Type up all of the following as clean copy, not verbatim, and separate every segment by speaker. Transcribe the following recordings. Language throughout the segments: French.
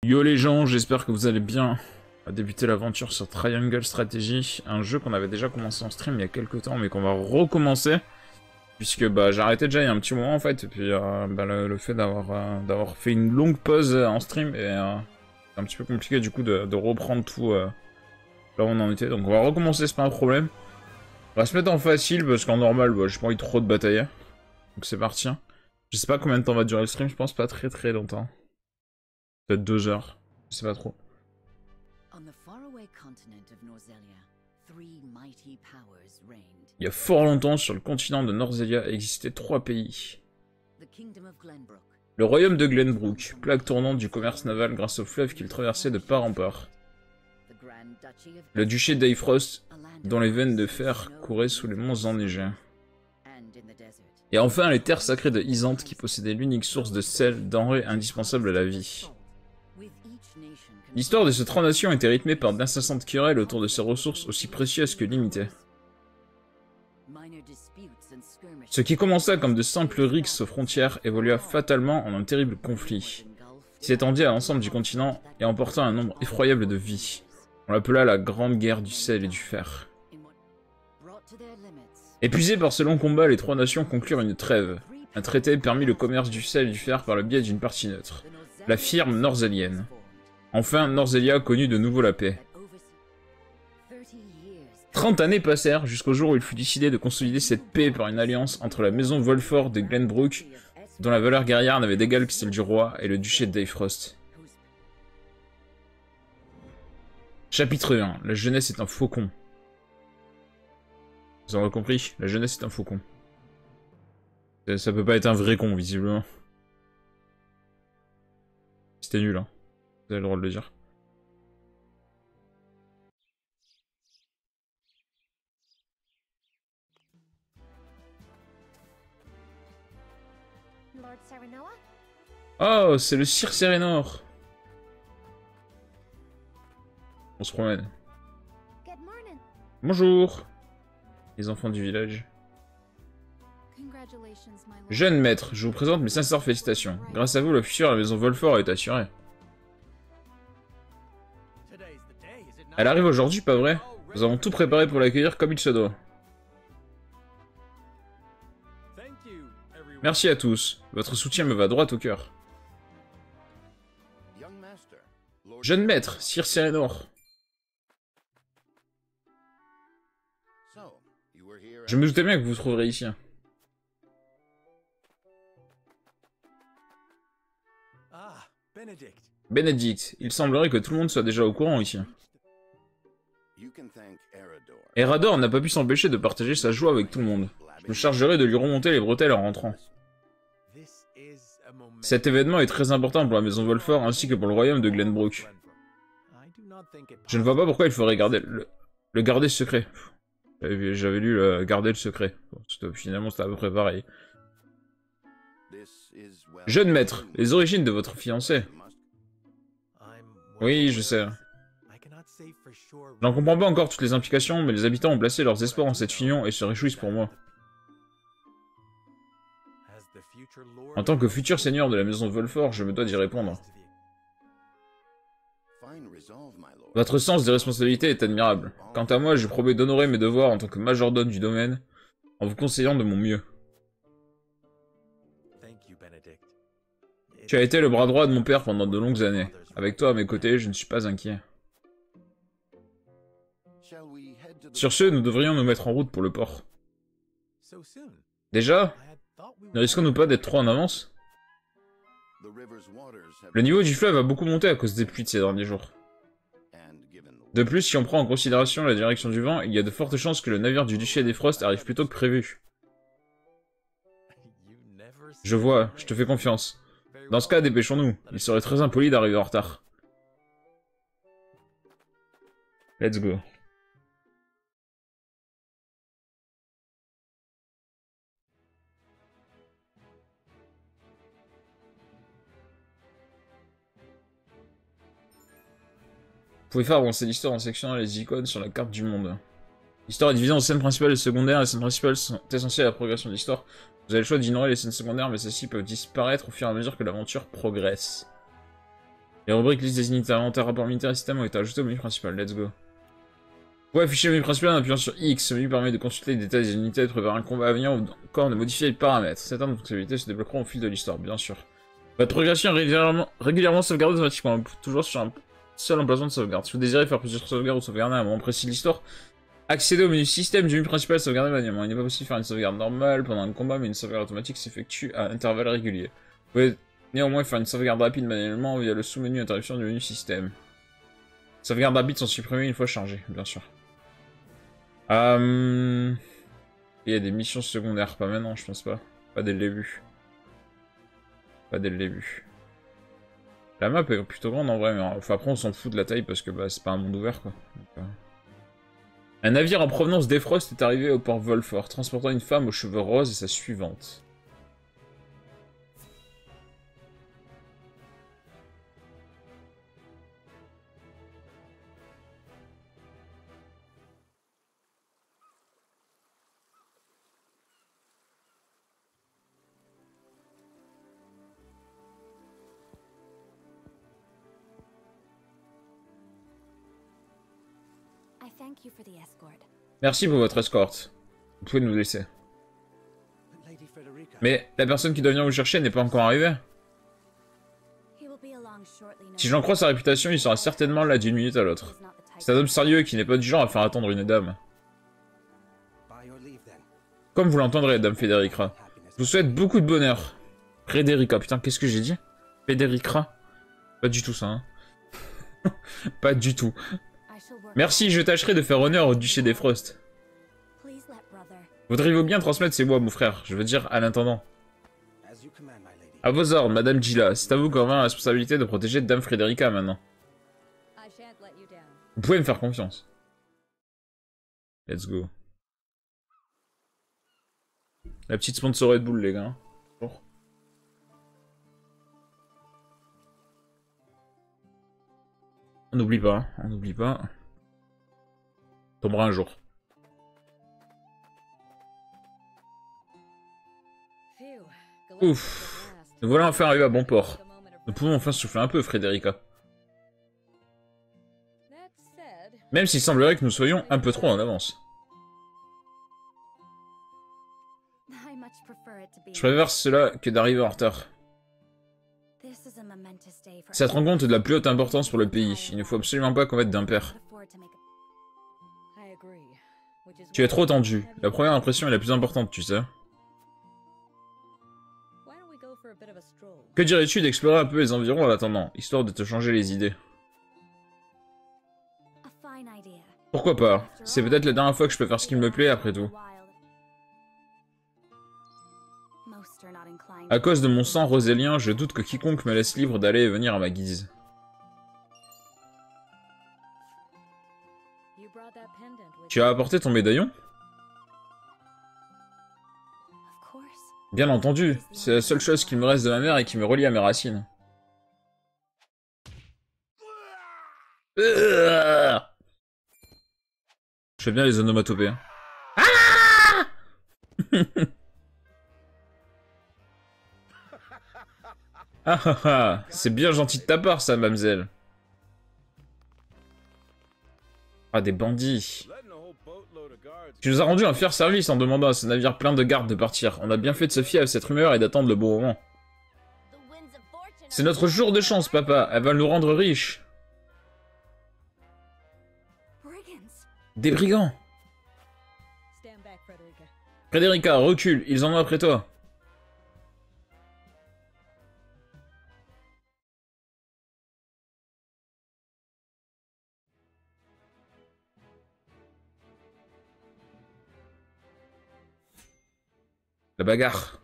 Speaker 1: Yo les gens, j'espère que vous allez bien. On va débuter l'aventure sur Triangle Strategy, un jeu qu'on avait déjà commencé en stream il y a quelques temps, mais qu'on va recommencer. Puisque j'ai arrêté déjà il y a un petit moment en fait, et puis le fait d'avoir fait une longue pause en stream, et c'est un petit peu compliqué du coup de reprendre tout là où on en était. Donc on va recommencer, c'est pas un problème. On va se mettre en facile, parce qu'en normal, j'ai pas envie trop de batailler. Donc c'est parti. Je sais pas combien de temps va durer le stream, je pense pas très longtemps. Peut-être 2 heures, je sais pas trop. Il y a fort longtemps, sur le continent de Norzelia, existaient 3 pays. Le royaume de Glenbrook, plaque tournante du commerce naval grâce au fleuve qu'il traversait de part en part. Le duché d'Eyfrost, dont les veines de fer couraient sous les monts enneigés. Et enfin les terres sacrées de Isante qui possédaient l'unique source de sel, denrée indispensable à la vie. L'histoire de ces 3 nations était rythmée par d'incessantes querelles autour de ces ressources aussi précieuses que limitées. Ce qui commença comme de simples rixes aux frontières évolua fatalement en un terrible conflit, qui s'étendit à l'ensemble du continent et emporta un nombre effroyable de vies. On l'appela la Grande Guerre du sel et du fer. Épuisés par ce long combat, les 3 nations conclurent une trêve. Un traité permit le commerce du sel et du fer par le biais d'une partie neutre, la firme norzélienne. Enfin, Norzelia connut de nouveau la paix. 30 années passèrent jusqu'au jour où il fut décidé de consolider cette paix par une alliance entre la maison Volford de Glenbrook, dont la valeur guerrière n'avait d'égal que celle du roi, et le duché d'Eyfrost. Chapitre 1. La jeunesse est un faucon. Vous aurez compris, la jeunesse est un faucon. Ça peut pas être un vrai con, visiblement. C'était nul, hein. Vous avez le droit de le dire. Oh, c'est le Sir Serenor. On se promène. Bonjour, les enfants du village. Jeune maître, je vous présente mes sincères félicitations. Grâce à vous, le futur à la maison Volford est assuré. Elle arrive aujourd'hui, pas vrai? Nous avons tout préparé pour l'accueillir comme il se doit. Merci à tous. Votre soutien me va droit au cœur. Jeune maître, Sir Serenor. Je me doutais bien que vous vous trouverez ici. Bénédicte, il semblerait que tout le monde soit déjà au courant ici. Erador n'a pas pu s'empêcher de partager sa joie avec tout le monde. Je me chargerai de lui remonter les bretelles en rentrant. Cet événement est très important pour la maison Volford ainsi que pour le royaume de Glenbrook. Je ne vois pas pourquoi il faudrait garder le garder secret. J'avais lu garder le secret. Bon, finalement c'était à peu près pareil. Jeune maître, les origines de votre fiancé. Oui, je sais. Je n'en comprends pas encore toutes les implications, mais les habitants ont placé leurs espoirs en cette union et se réjouissent pour moi. En tant que futur seigneur de la maison Volford, je me dois d'y répondre. Votre sens des responsabilités est admirable. Quant à moi, je promets d'honorer mes devoirs en tant que majordome du domaine, en vous conseillant de mon mieux. Tu as été le bras droit de mon père pendant de longues années. Avec toi à mes côtés, je ne suis pas inquiet. Sur ce, nous devrions nous mettre en route pour le port. Déjà? Ne risquons-nous pas d'être trop en avance? Le niveau du fleuve a beaucoup monté à cause des pluies de ces derniers jours. De plus, si on prend en considération la direction du vent, il y a de fortes chances que le navire du duché d'Eyfrost arrive plus tôt que prévu. Je vois, je te fais confiance. Dans ce cas, dépêchons-nous. Il serait très impoli d'arriver en retard. Let's go. Vous pouvez faire avancer l'histoire en sectionnant les icônes sur la carte du monde. L'histoire est divisée en scènes principales et secondaires. Les scènes principales sont essentielles à la progression de l'histoire. Vous avez le choix d'ignorer les scènes secondaires, mais celles-ci peuvent disparaître au fur et à mesure que l'aventure progresse. Les rubriques liste des unités inventaires, rapport militaire et système ont été ajoutés au menu principal. Let's go. Pour afficher le menu principal en appuyant sur X, ce menu permet de consulter les détails des unités, de préparer un combat à venir ou encore de modifier les paramètres. Certaines fonctionnalités se débloqueront au fil de l'histoire, bien sûr. Votre progression est régulièrement sauvegardée automatiquement, toujours sur un seul emplacement de sauvegarde. Si vous désirez faire plusieurs sauvegardes ou sauvegarder à un moment précis de l'histoire, accédez au menu système du menu principal et sauvegarder manuellement. Il n'est pas possible de faire une sauvegarde normale pendant un combat, mais une sauvegarde automatique s'effectue à intervalles réguliers. Vous pouvez néanmoins faire une sauvegarde rapide manuellement via le sous-menu interruption du menu système. Sauvegardes rapides sont supprimées une fois chargées, bien sûr. Il y a des missions secondaires, pas maintenant, je pense pas. Pas dès le début. Pas dès le début. La map est plutôt grande en vrai, mais enfin, après on s'en fout de la taille parce que bah, c'est pas un monde ouvert quoi. Donc, un navire en provenance d'Efrost est arrivé au port Volfort, transportant une femme aux cheveux roses et sa suivante. Merci pour votre escorte. Vous pouvez nous laisser. Mais la personne qui doit venir vous chercher n'est pas encore arrivée. Si j'en crois sa réputation, il sera certainement là d'une minute à l'autre. C'est un homme sérieux qui n'est pas du genre à faire attendre une dame. Comme vous l'entendrez, dame Federica. Je vous souhaite beaucoup de bonheur. Federica, putain, qu'est-ce que j'ai dit? Federica? Pas du tout ça, hein. Pas du tout. Merci, je tâcherai de faire honneur au duché des Frost. Voudriez-vous bien transmettre ces mots à mon frère? Je veux dire, à l'intendant. À vos ordres, Madame Gila. C'est à vous qu'on revient la responsabilité de protéger Dame Frederica maintenant. Vous pouvez me faire confiance. Let's go. La petite sponsor Red Bull, les gars. Bonjour. On n'oublie pas, on n'oublie pas. Tombera un jour. Ouf. Nous voilà enfin arrivés à bon port. Nous pouvons enfin souffler un peu, Frederica. Même s'il semblerait que nous soyons un peu trop en avance. Je préfère cela que d'arriver en retard. Cette rencontre est de la plus haute importance pour le pays. Il ne faut absolument pas qu'on mette d'impair. Tu es trop tendu. La première impression est la plus importante, tu sais. Que dirais-tu d'explorer un peu les environs en attendant, histoire de te changer les idées? Pourquoi pas? C'est peut-être la dernière fois que je peux faire ce qui me plaît, après tout. À cause de mon sang rosélien, je doute que quiconque me laisse libre d'aller et venir à ma guise. Tu as apporté ton médaillon? Bien entendu, c'est la seule chose qui me reste de ma mère et qui me relie à mes racines. Je fais bien les onomatopées. Hein. Ah ah ah, c'est bien gentil de ta part ça, mademoiselle. Ah, des bandits. Tu nous as rendu un fier service en demandant à ce navire plein de gardes de partir. On a bien fait de se fier à cette rumeur et d'attendre le bon moment. C'est notre jour de chance, papa. Elle va nous rendre riches. Des brigands. Frederica, recule. Ils en ont après toi. La bagarre.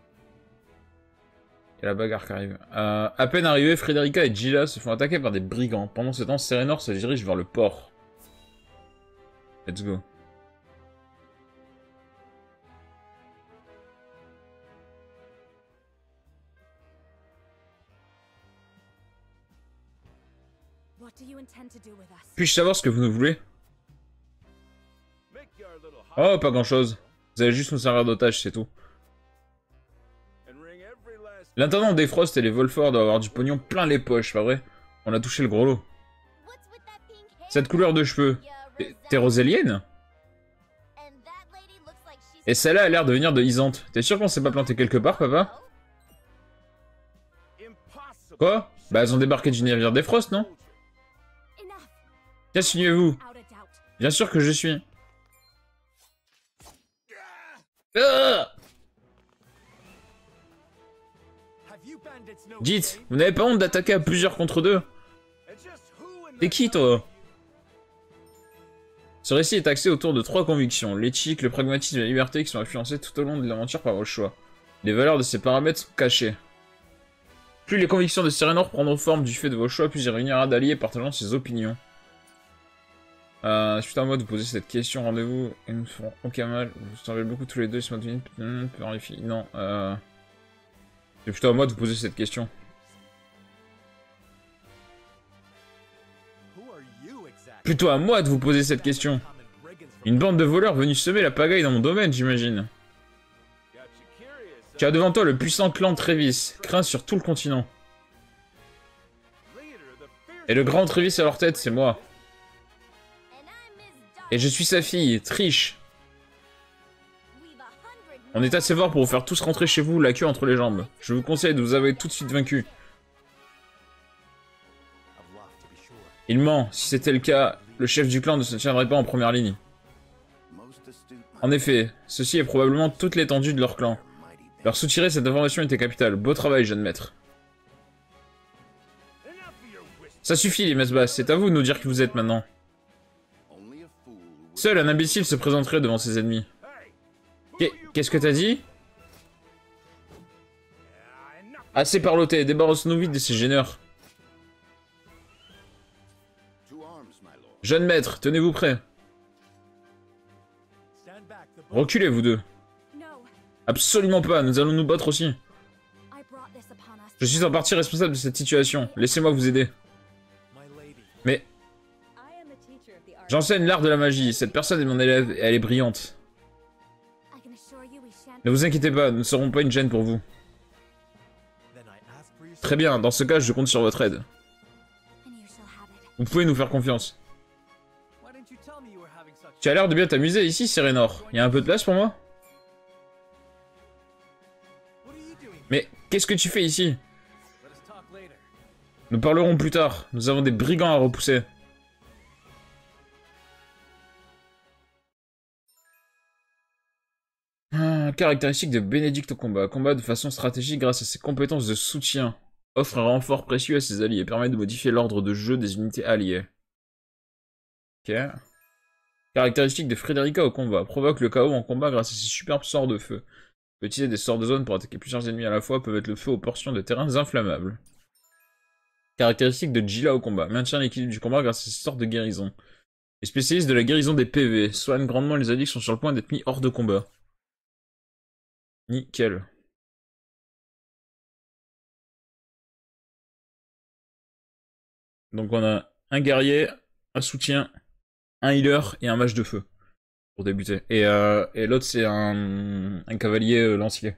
Speaker 1: Il y a la bagarre qui arrive. À peine arrivés, Frederica et Gila se font attaquer par des brigands. Pendant ce temps, Serenor se dirige vers le port. Let's go. Puis-je savoir ce que vous nous voulez? Oh, pas grand-chose. Vous allez juste nous servir d'otage, c'est tout. L'intendant des Frost et les Volfort doivent avoir du pognon plein les poches, pas vrai? On a touché le gros lot. Cette couleur de cheveux. T'es rosélienne? Et celle-là a l'air de venir de Isante. T'es sûr qu'on s'est pas planté quelque part, papa? Quoi? Bah elles ont débarqué du navire des Frost, non? Qu'assignez-vous? Bien sûr que je suis. Ah! Dites, vous n'avez pas honte d'attaquer à plusieurs contre deux? T'es qui, toi? Ce récit est axé autour de 3 convictions, l'éthique, le pragmatisme et la liberté qui sont influencés tout au long de l'aventure par vos choix. Les valeurs de ces paramètres sont cachées. Plus les convictions de Serenor prendront forme du fait de vos choix, plus il réunira d'alliés partageant ses opinions. Suite à moi de vous poser cette question, rendez-vous et nous ferons aucun mal. Vous semblez beaucoup tous les deux, se maintenir, non, c'est plutôt à moi de vous poser cette question. Plutôt à moi de vous poser cette question. Une bande de voleurs venus semer la pagaille dans mon domaine, j'imagine. Tu as devant toi le puissant clan Trévis, craint sur tout le continent. Et le grand Trévis à leur tête, c'est moi. Et je suis sa fille, Trish. On est assez fort pour vous faire tous rentrer chez vous, la queue entre les jambes. Je vous conseille de vous avouer tout de suite vaincu. Il ment. Si c'était le cas, le chef du clan ne se tiendrait pas en première ligne. En effet, ceci est probablement toute l'étendue de leur clan. Leur soutirer cette information était capitale. Beau travail, jeune maître. Ça suffit, les messes basses. C'est à vous de nous dire qui vous êtes maintenant. Seul un imbécile se présenterait devant ses ennemis. Qu'est-ce que t'as dit? Assez parloté, débarrasse-nous vite de ces gêneurs. Jeune maître, tenez-vous prêts. Reculez, vous deux. Absolument pas, nous allons nous battre aussi. Je suis en partie responsable de cette situation. Laissez-moi vous aider. Mais... J'enseigne l'art de la magie. Cette personne est mon élève et elle est brillante. Ne vous inquiétez pas, nous ne serons pas une gêne pour vous. Très bien, dans ce cas, je compte sur votre aide. Vous pouvez nous faire confiance. Tu as l'air de bien t'amuser ici, Serenor. Il y a un peu de place pour moi? Mais qu'est-ce que tu fais ici? Nous parlerons plus tard. Nous avons des brigands à repousser. Caractéristique de Bénédicte au combat. Combat de façon stratégique grâce à ses compétences de soutien. Offre un renfort précieux à ses alliés et permet de modifier l'ordre de jeu des unités alliées. Ok. Caractéristique de Frederica au combat. Provoque le chaos en combat grâce à ses superbes sorts de feu. Peut utiliser des sorts de zone pour attaquer plusieurs ennemis à la fois, peuvent mettre le feu aux portions de terrains inflammables. Caractéristique de Gila au combat. Maintient l'équilibre du combat grâce à ses sorts de guérison. Les spécialistes de la guérison des PV. Soigne grandement les alliés qui sont sur le point d'être mis hors de combat. Nickel. Donc on a un guerrier, un soutien, un healer et un mage de feu. Pour débuter. Et l'autre c'est un cavalier lancier.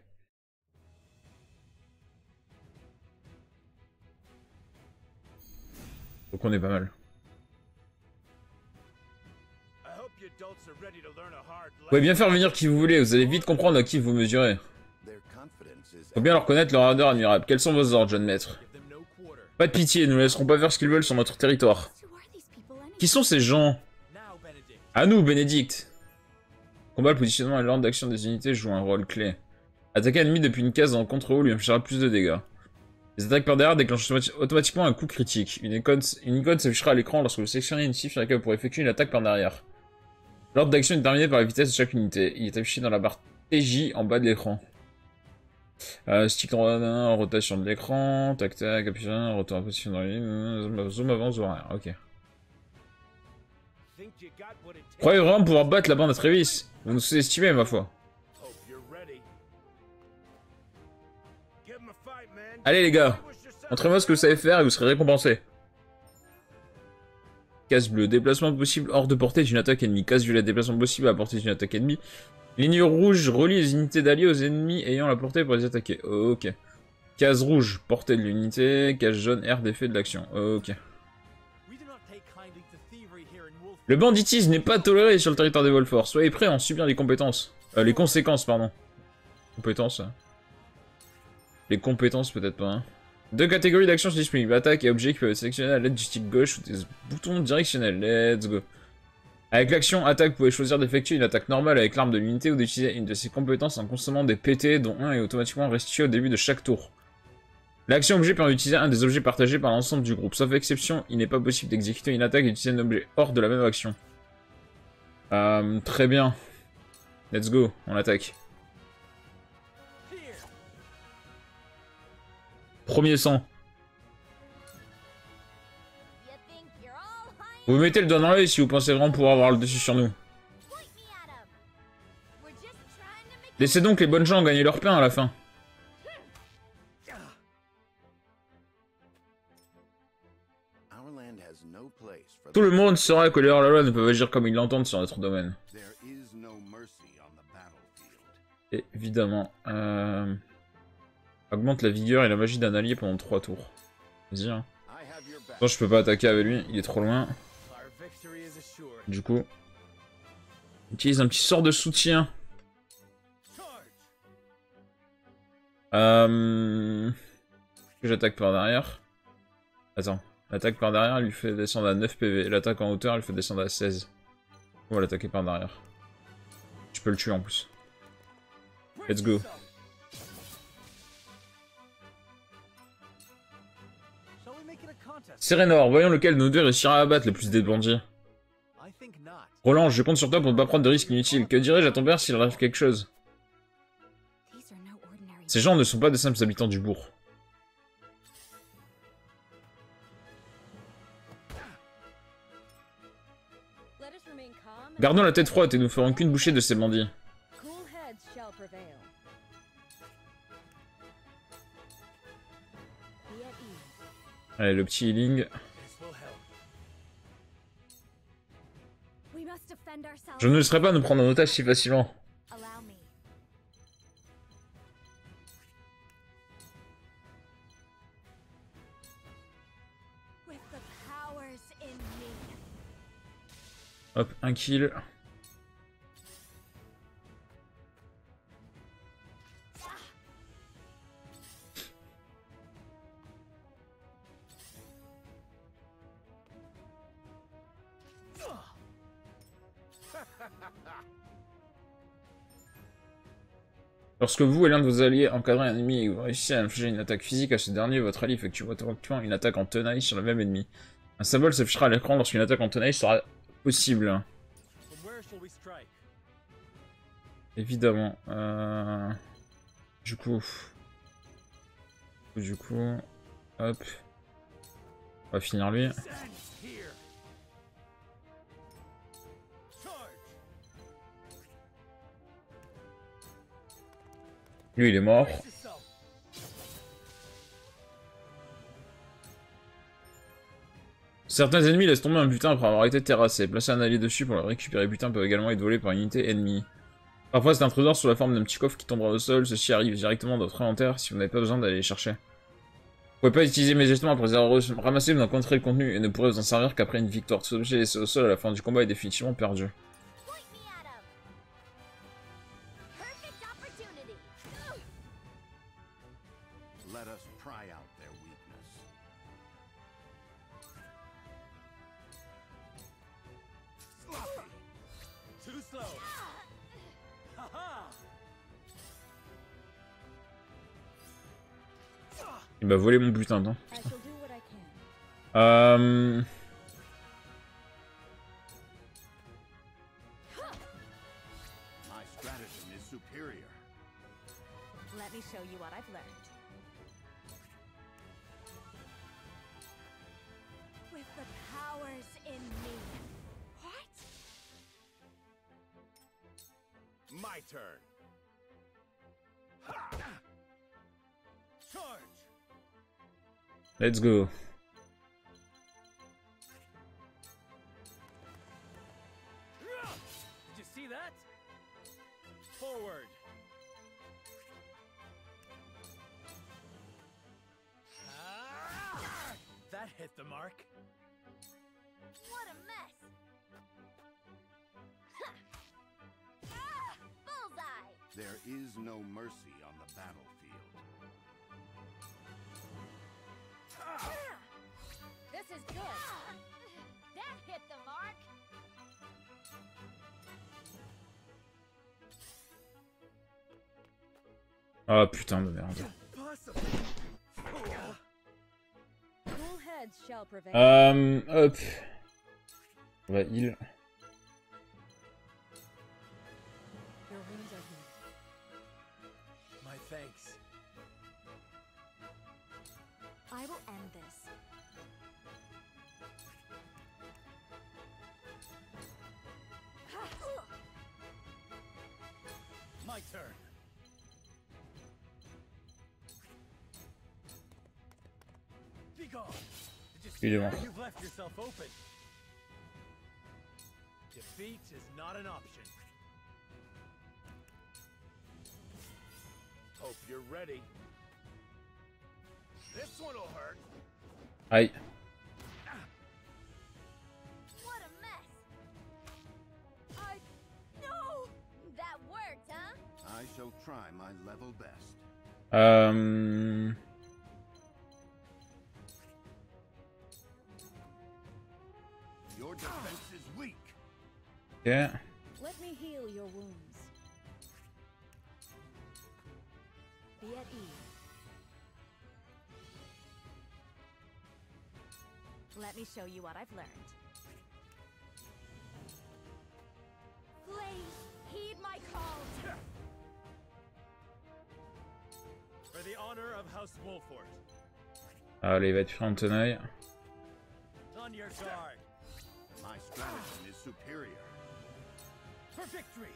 Speaker 1: Donc on est pas mal. Vous pouvez bien faire venir qui vous voulez, vous allez vite comprendre à qui vous mesurez. Faut bien leur connaître leur ardeur admirable. Quels sont vos ordres, jeune maître? Pas de pitié, nous ne laisserons pas faire ce qu'ils veulent sur notre territoire. Qui sont ces gens? À nous, Bénédicte. Combat, le positionnement et l'ordre d'action des unités jouent un rôle clé. Attaquer un ennemi depuis une case en contre-haut lui infligera plus de dégâts. Les attaques par derrière déclenchent automatiquement un coup critique. Une icône s'affichera à l'écran lorsque vous sélectionnez une cible sur laquelle vous pourrez effectuer une attaque par derrière. L'ordre d'action est déterminé par la vitesse de chaque unité. Il est affiché dans la barre TJ en bas de l'écran. Stick en rotation de l'écran, tac tac, appui sur un, retour en position dans les zoom avant, zoom arrière, ok. Croyez vraiment pouvoir battre la bande à Trévis? Vous nous sous-estimez, ma foi. Allez les gars, montrez-moi ce que vous savez faire et vous serez récompensés. Case bleue, déplacement possible hors de portée d'une attaque ennemie. Case violet, déplacement possible à portée d'une attaque ennemie. Ligne rouge, relie les unités d'alliés aux ennemis ayant la portée pour les attaquer. Ok. Case rouge, portée de l'unité. Case jaune, aire d'effet de l'action. Ok. Le banditisme n'est pas toléré sur le territoire des Volforts. Soyez prêts à en subir les compétences. Les conséquences, pardon. Compétences. Les compétences, peut-être pas. Hein. Deux catégories d'actions sont disponibles. Attaque et objets qui peuvent être sélectionnés à l'aide du stick gauche ou des boutons directionnels. Let's go. Avec l'action attaque, vous pouvez choisir d'effectuer une attaque normale avec l'arme de l'unité ou d'utiliser une de ses compétences en consommant des PT, dont un est automatiquement restitué au début de chaque tour. L'action objet permet d'utiliser un des objets partagés par l'ensemble du groupe. Sauf exception, il n'est pas possible d'exécuter une attaque et d'utiliser un objet hors de la même action. Très bien. Let's go, on attaque. Premier sang. Vous mettez le doigt dans l'œil si vous pensez vraiment pouvoir avoir le dessus sur nous. Laissez donc les bonnes gens gagner leur pain à la fin. Tout le monde saura que les hors-la-loi ne peuvent agir comme ils l'entendent sur notre domaine. Évidemment. Augmente la vigueur et la magie d'un allié pendant 3 tours. Vas-y, hein. Non, je peux pas attaquer avec lui, il est trop loin. Du coup... Utilise un petit sort de soutien. Que j'attaque par derrière. Attends. L'attaque par derrière lui fait descendre à 9 PV. L'attaque en hauteur elle fait descendre à 16. On va l'attaquer par derrière. Je peux le tuer en plus. Let's go. Serenor, voyons lequel de nous deux réussira à abattre le plus des bandits. Roland, je compte sur toi pour ne pas prendre de risques inutiles. Que dirais-je à ton père s'il arrive quelque chose? Ces gens ne sont pas de simples habitants du bourg. Gardons la tête froide et nous ferons qu'une bouchée de ces bandits. Allez, le petit healing. Je ne laisserai pas nous prendre en otage si facilement. Hop, un kill. Lorsque vous et l'un de vos alliés encadrez un ennemi et vous réussissez à infliger une attaque physique à ce dernier, votre allié effectue automatiquement une attaque en tenaille sur le même ennemi. Un symbole s'affichera à l'écran lorsqu'une attaque en tenaille sera possible. Évidemment. Du coup, hop. On va finir lui. Lui, il est mort. Certains ennemis laissent tomber un butin après avoir été terrassé. Placer un allié dessus pour le récupérer. Butin peut également être volé par une unité ennemie. Parfois, c'est un trésor sous la forme d'un petit coffre qui tombera au sol. Ceci arrive directement dans votre inventaire si vous n'avez pas besoin d'aller les chercher. Vous pouvez pas utiliser mes gestions après les avoir ramassés, vous en compterez le contenu et ne pourrez vous en servir qu'après une victoire. Tout objet laissé au sol à la fin du combat est définitivement perdu. Il m'a volé mon butin, non?
Speaker 2: My turn. Charge.
Speaker 1: Let's go.
Speaker 2: Did you see that? Forward. hit the mark.
Speaker 3: What a mess! Ah! Bullseye!
Speaker 4: There is no mercy on the battlefield.
Speaker 3: This is good. That hit the mark.
Speaker 1: Ah putain de merde.
Speaker 3: Cool heads shall prevail.
Speaker 1: Hop. On va heal.
Speaker 3: Your wounds are healed.
Speaker 2: My thanks.
Speaker 3: I will end this.
Speaker 2: My turn. Be gone. Did you
Speaker 1: Il est
Speaker 2: see
Speaker 1: mort.
Speaker 2: that? You've left yourself open. Defeat is not an option. Hope you're ready. This one'll hurt.
Speaker 1: Aïe.
Speaker 3: What a mess! No! That worked, huh?
Speaker 4: I shall try my level best. Your defense is weak.
Speaker 1: Ok.
Speaker 3: Let me heal your wounds. Be at ease. Let me show you what I've learned. Please heed my call.
Speaker 2: For the honor of House Wolford.
Speaker 1: Allez, il va être pris en tenaille.
Speaker 2: On your guard.
Speaker 4: My stratagem is superior.
Speaker 2: For victory.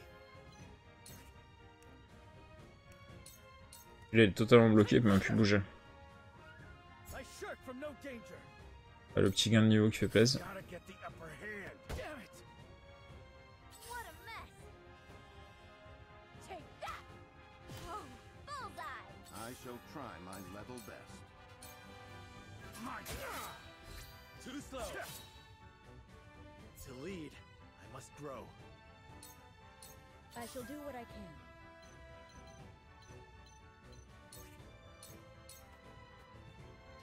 Speaker 1: Il est totalement bloqué, il peut même plus bouger.
Speaker 2: I shirk from no danger.
Speaker 1: Ah, le petit gain de niveau qui fait plaisir.
Speaker 2: Gotta get the upper hand. Damn it.
Speaker 3: What a mess! Take that! Oh, bullseye!
Speaker 4: I shall try my level best.
Speaker 2: Too slow. To lead, I must grow.
Speaker 3: I shall do what I can.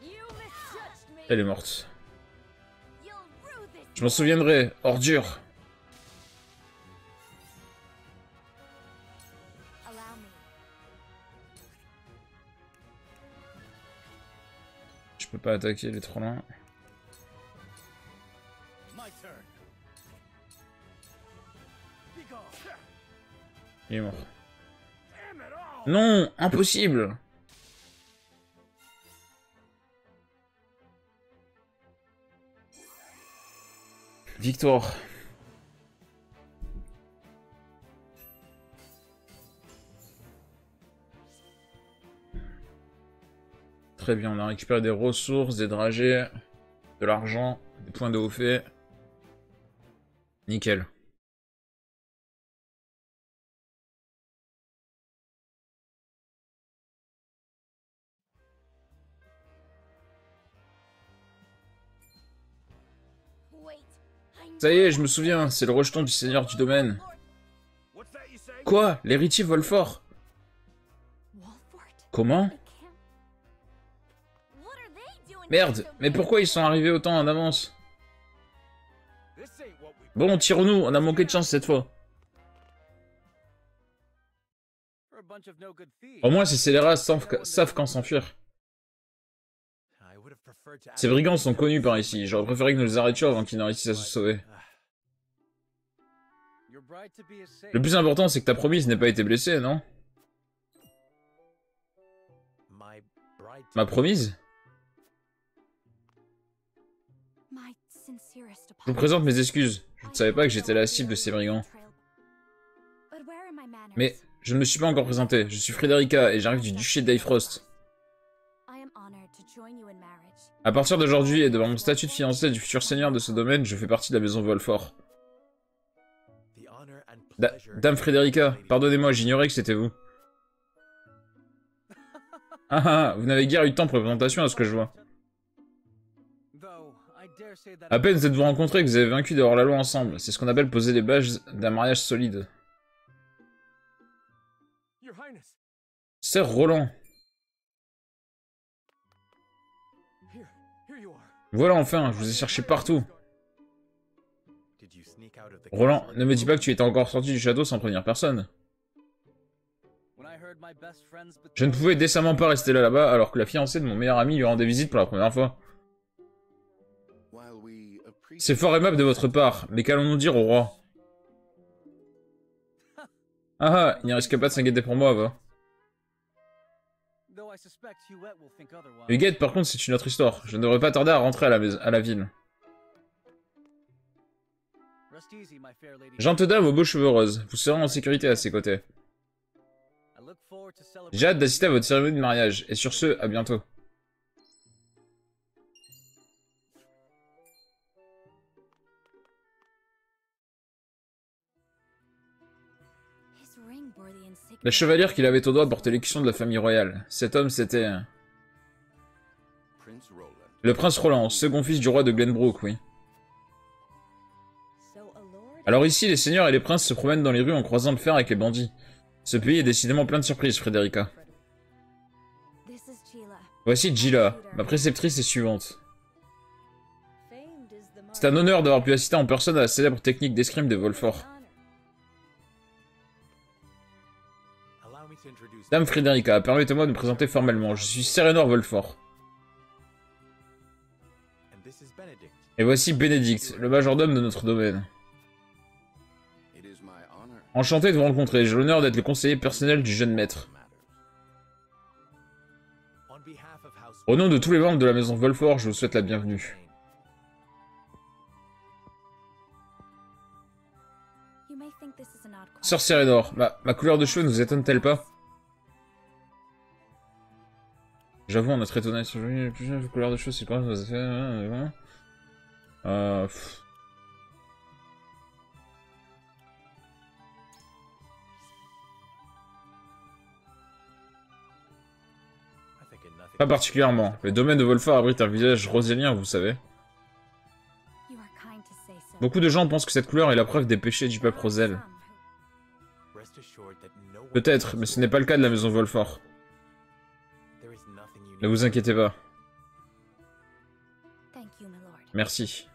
Speaker 3: You misjudged me.
Speaker 1: Elle est morte.
Speaker 3: You'll rue this.
Speaker 1: Je m'en souviendrai, ordure.
Speaker 3: Allow me.
Speaker 1: Je peux pas attaquer, il est trop loin.
Speaker 2: My turn. Be gone.
Speaker 1: Il est mort.
Speaker 2: Damn it all.
Speaker 1: Non, impossible. Victoire. Très bien, on a récupéré des ressources, des dragées, de l'argent, des points de haut fait. Nickel.
Speaker 3: Wait.
Speaker 1: Ça y est, je me souviens, c'est le rejeton du seigneur du domaine.
Speaker 2: What's that you say?
Speaker 1: Quoi? L'héritier Volfort?
Speaker 3: Wolford?
Speaker 1: Comment?
Speaker 3: I can't. What are they doing?
Speaker 1: Merde, mais pourquoi ils sont arrivés autant en avance?
Speaker 2: This ain't what we
Speaker 1: Bon, tirons-nous, on a manqué de chance cette fois.
Speaker 2: We're a bunch of no good thieves.
Speaker 1: Au moins, ces scélérats savent quand s'enfuir.
Speaker 2: I would have preferred to
Speaker 1: Ces brigands sont connus par ici, j'aurais préféré que nous les arrêtions avant qu'ils ne réussissent à se sauver.
Speaker 2: Your bride to be is safe.
Speaker 1: Le plus important, c'est que ta promise n'ait pas été blessée, non?
Speaker 2: My bride to
Speaker 1: Ma promise?
Speaker 3: My sincerest
Speaker 1: Je vous présente mes excuses. Je ne savais pas que j'étais la cible de ces brigands.
Speaker 3: But where are my manners?
Speaker 1: Mais je ne me suis pas encore présenté. Je suis Frederica et j'arrive du duché d'Eyfrost.
Speaker 3: I am honored to join you in marriage.
Speaker 1: À partir d'aujourd'hui et devant mon statut de fiancé du futur seigneur de ce domaine, je fais partie de la maison Volfort.
Speaker 2: the honor and
Speaker 1: Da-
Speaker 2: pleasure.
Speaker 1: Dame Frederica, pardonnez-moi, j'ignorais que c'était vous. Ah ah, vous n'avez guère eu de temps pour la présentation à ce que je vois.
Speaker 2: Though
Speaker 1: À peine vous êtes-vous rencontrés que vous avez vaincu de hors-la-loi ensemble. C'est ce qu'on appelle poser les bases d'un mariage solide.
Speaker 2: Your Highness,
Speaker 1: Sir Roland.
Speaker 2: here you are.
Speaker 1: Voilà enfin, je vous ai cherché partout. Roland, ne me dis pas que tu étais encore sorti du château sans prévenir personne. Je ne pouvais décemment pas rester là-bas alors que la fiancée de mon meilleur ami lui rendait visite pour la première fois.
Speaker 4: While we appreciate
Speaker 1: C'est fort aimable de votre part, mais qu'allons-nous dire au roi? Ah ah, il ne risque pas de s'inquiéter pour moi, va. Huguette, par contre, c'est une autre histoire. Je ne devrais pas tarder à rentrer à la ville. Gente dame aux beaux cheveux roses, vous serez en sécurité à ses côtés. J'ai hâte d'assister à votre cérémonie de mariage, et sur ce, à bientôt. La chevalière qu'il avait au doigt portait l'écusson de la famille royale. Cet homme, c'était...
Speaker 4: Prince Roland.
Speaker 1: le prince Roland, second fils du roi de Glenbrook, oui. Alors ici, les seigneurs et les princes se promènent dans les rues en croisant le fer avec les bandits. Ce pays est décidément plein de surprises, Frederica. Voici Gila, ma préceptrice et suivante. C'est un honneur d'avoir pu assister en personne à la célèbre technique d'escrime de Volfort. Dame Frederica, permettez-moi de me présenter formellement. Je suis Serenor Volfort. Et voici Bénédicte, le majordome de notre domaine.
Speaker 4: It is my honor.
Speaker 1: Enchanté de vous rencontrer, j'ai l'honneur d'être le conseiller personnel du jeune maître. Au nom de tous les membres de la maison Volfort, je vous souhaite la bienvenue. Sœur Serenor, ma couleur de cheveux ne vous étonne-t-elle pas? J'avoue, on est très étonné sur la couleur de cheveux, c'est quoi ça fait? Pas particulièrement. Le domaine de Volfort abrite un visage rosélien, vous savez. Beaucoup de gens pensent que cette couleur est la preuve des péchés du peuple Rosel. Peut-être, mais ce n'est pas le cas de la maison Volfort. Ne vous inquiétez pas. Merci.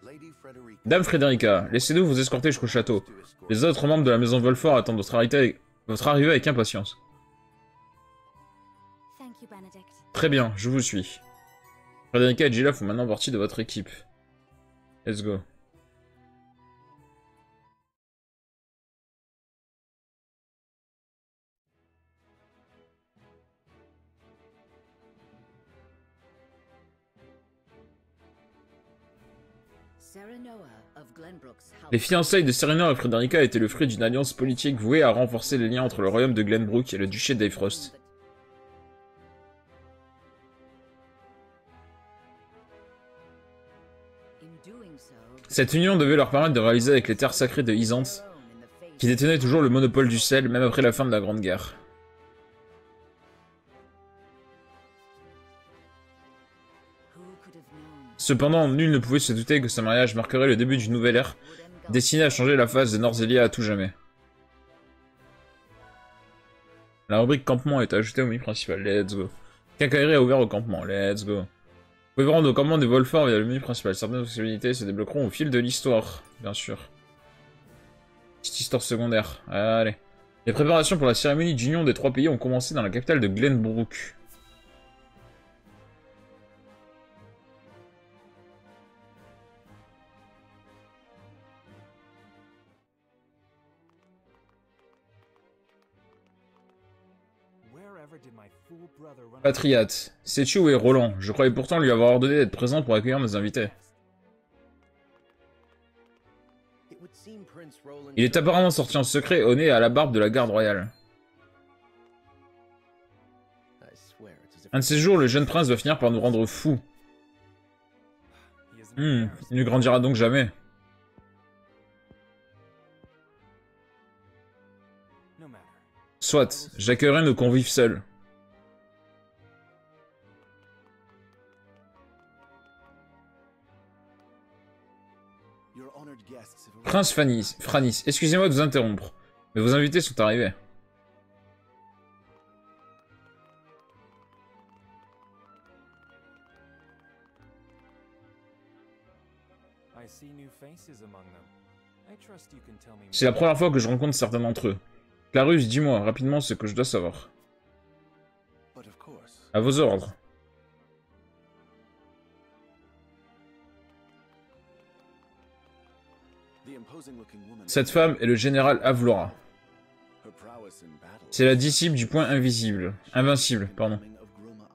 Speaker 4: Lady Frederica.
Speaker 1: Dame Frederica, laissez-nous vous escorter jusqu'au château. Les autres membres de la maison Volfort attendent votre arrivée avec impatience. Très bien, je vous suis. Frederica et Gila font maintenant partie de votre équipe. Let's go. Les fiançailles de Serenor et Frederica étaient le fruit d'une alliance politique vouée à renforcer les liens entre le royaume de Glenbrook et le duché d'Eyfrost. Cette union devait leur permettre de réaliser avec les terres sacrées de Isanthe, qui détenaient toujours le monopole du sel même après la fin de la Grande Guerre. Cependant, nul ne pouvait se douter que ce mariage marquerait le début d'une nouvelle ère, destinée à changer la face de Norzelia à tout jamais. La rubrique campement est ajoutée au menu principal, let's go. Quincaillerie a ouvert au campement, let's go. Vous pouvez vous rendre au campement des Volfort via le menu principal. Certaines possibilités se débloqueront au fil de l'histoire, bien sûr. Petite histoire secondaire, allez. Les préparations pour la cérémonie d'union des trois pays ont commencé dans la capitale de Glenbrook. Patriate, sais-tu où est Roland? Je croyais pourtant lui avoir ordonné d'être présent pour accueillir mes invités. Il est apparemment sorti en secret au nez et à la barbe de la garde royale. Un de ces jours, le jeune prince va finir par nous rendre fous. Il ne grandira donc jamais. Soit, j'accueillerai nos convives seuls.
Speaker 4: Your honored guests have arrived.
Speaker 1: Prince Franis, excusez-moi de vous interrompre, mais vos invités sont arrivés.
Speaker 2: I see new faces among them. I trust you can tell me
Speaker 1: C'est la première fois que je rencontre certains d'entre eux. Clarus, dis-moi rapidement ce que je dois savoir.
Speaker 4: But of course.
Speaker 1: À vos ordres.
Speaker 4: The imposing looking woman.
Speaker 1: Cette femme est le général Avlora.
Speaker 4: Her prowess in battle.
Speaker 1: C'est la disciple du point invincible, pardon.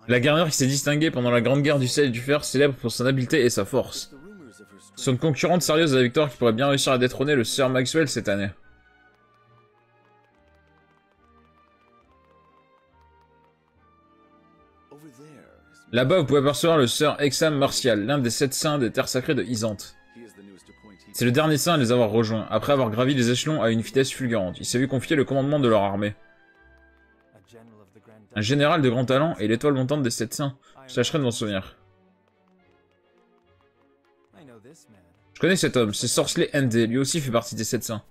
Speaker 1: La guerrière qui s'est distinguée pendant la Grande Guerre du Sel et du Fer, célèbre pour son habileté et sa force.
Speaker 4: The rumors of her strength.
Speaker 1: Son une concurrente sérieuse à la victoire qui pourrait bien réussir à détrôner le Sir Maxwell cette année.
Speaker 4: Over there.
Speaker 1: Là-bas, vous pouvez apercevoir le Sir Exam Martial, l'un des 7 saints des terres sacrées de Isante.
Speaker 4: He is the newest appointee.
Speaker 1: C'est le dernier saint à les avoir rejoints, après avoir gravi les échelons à une vitesse fulgurante. Il s'est vu confier le commandement de leur armée.
Speaker 2: a general of the Grand
Speaker 1: Un général de grand talent et l'étoile montante des 7 saints. Je tâcherai de m'en souvenir.
Speaker 2: I know this man.
Speaker 1: Je connais cet homme, c'est Sorcelet Endé, lui aussi fait partie des 7 saints.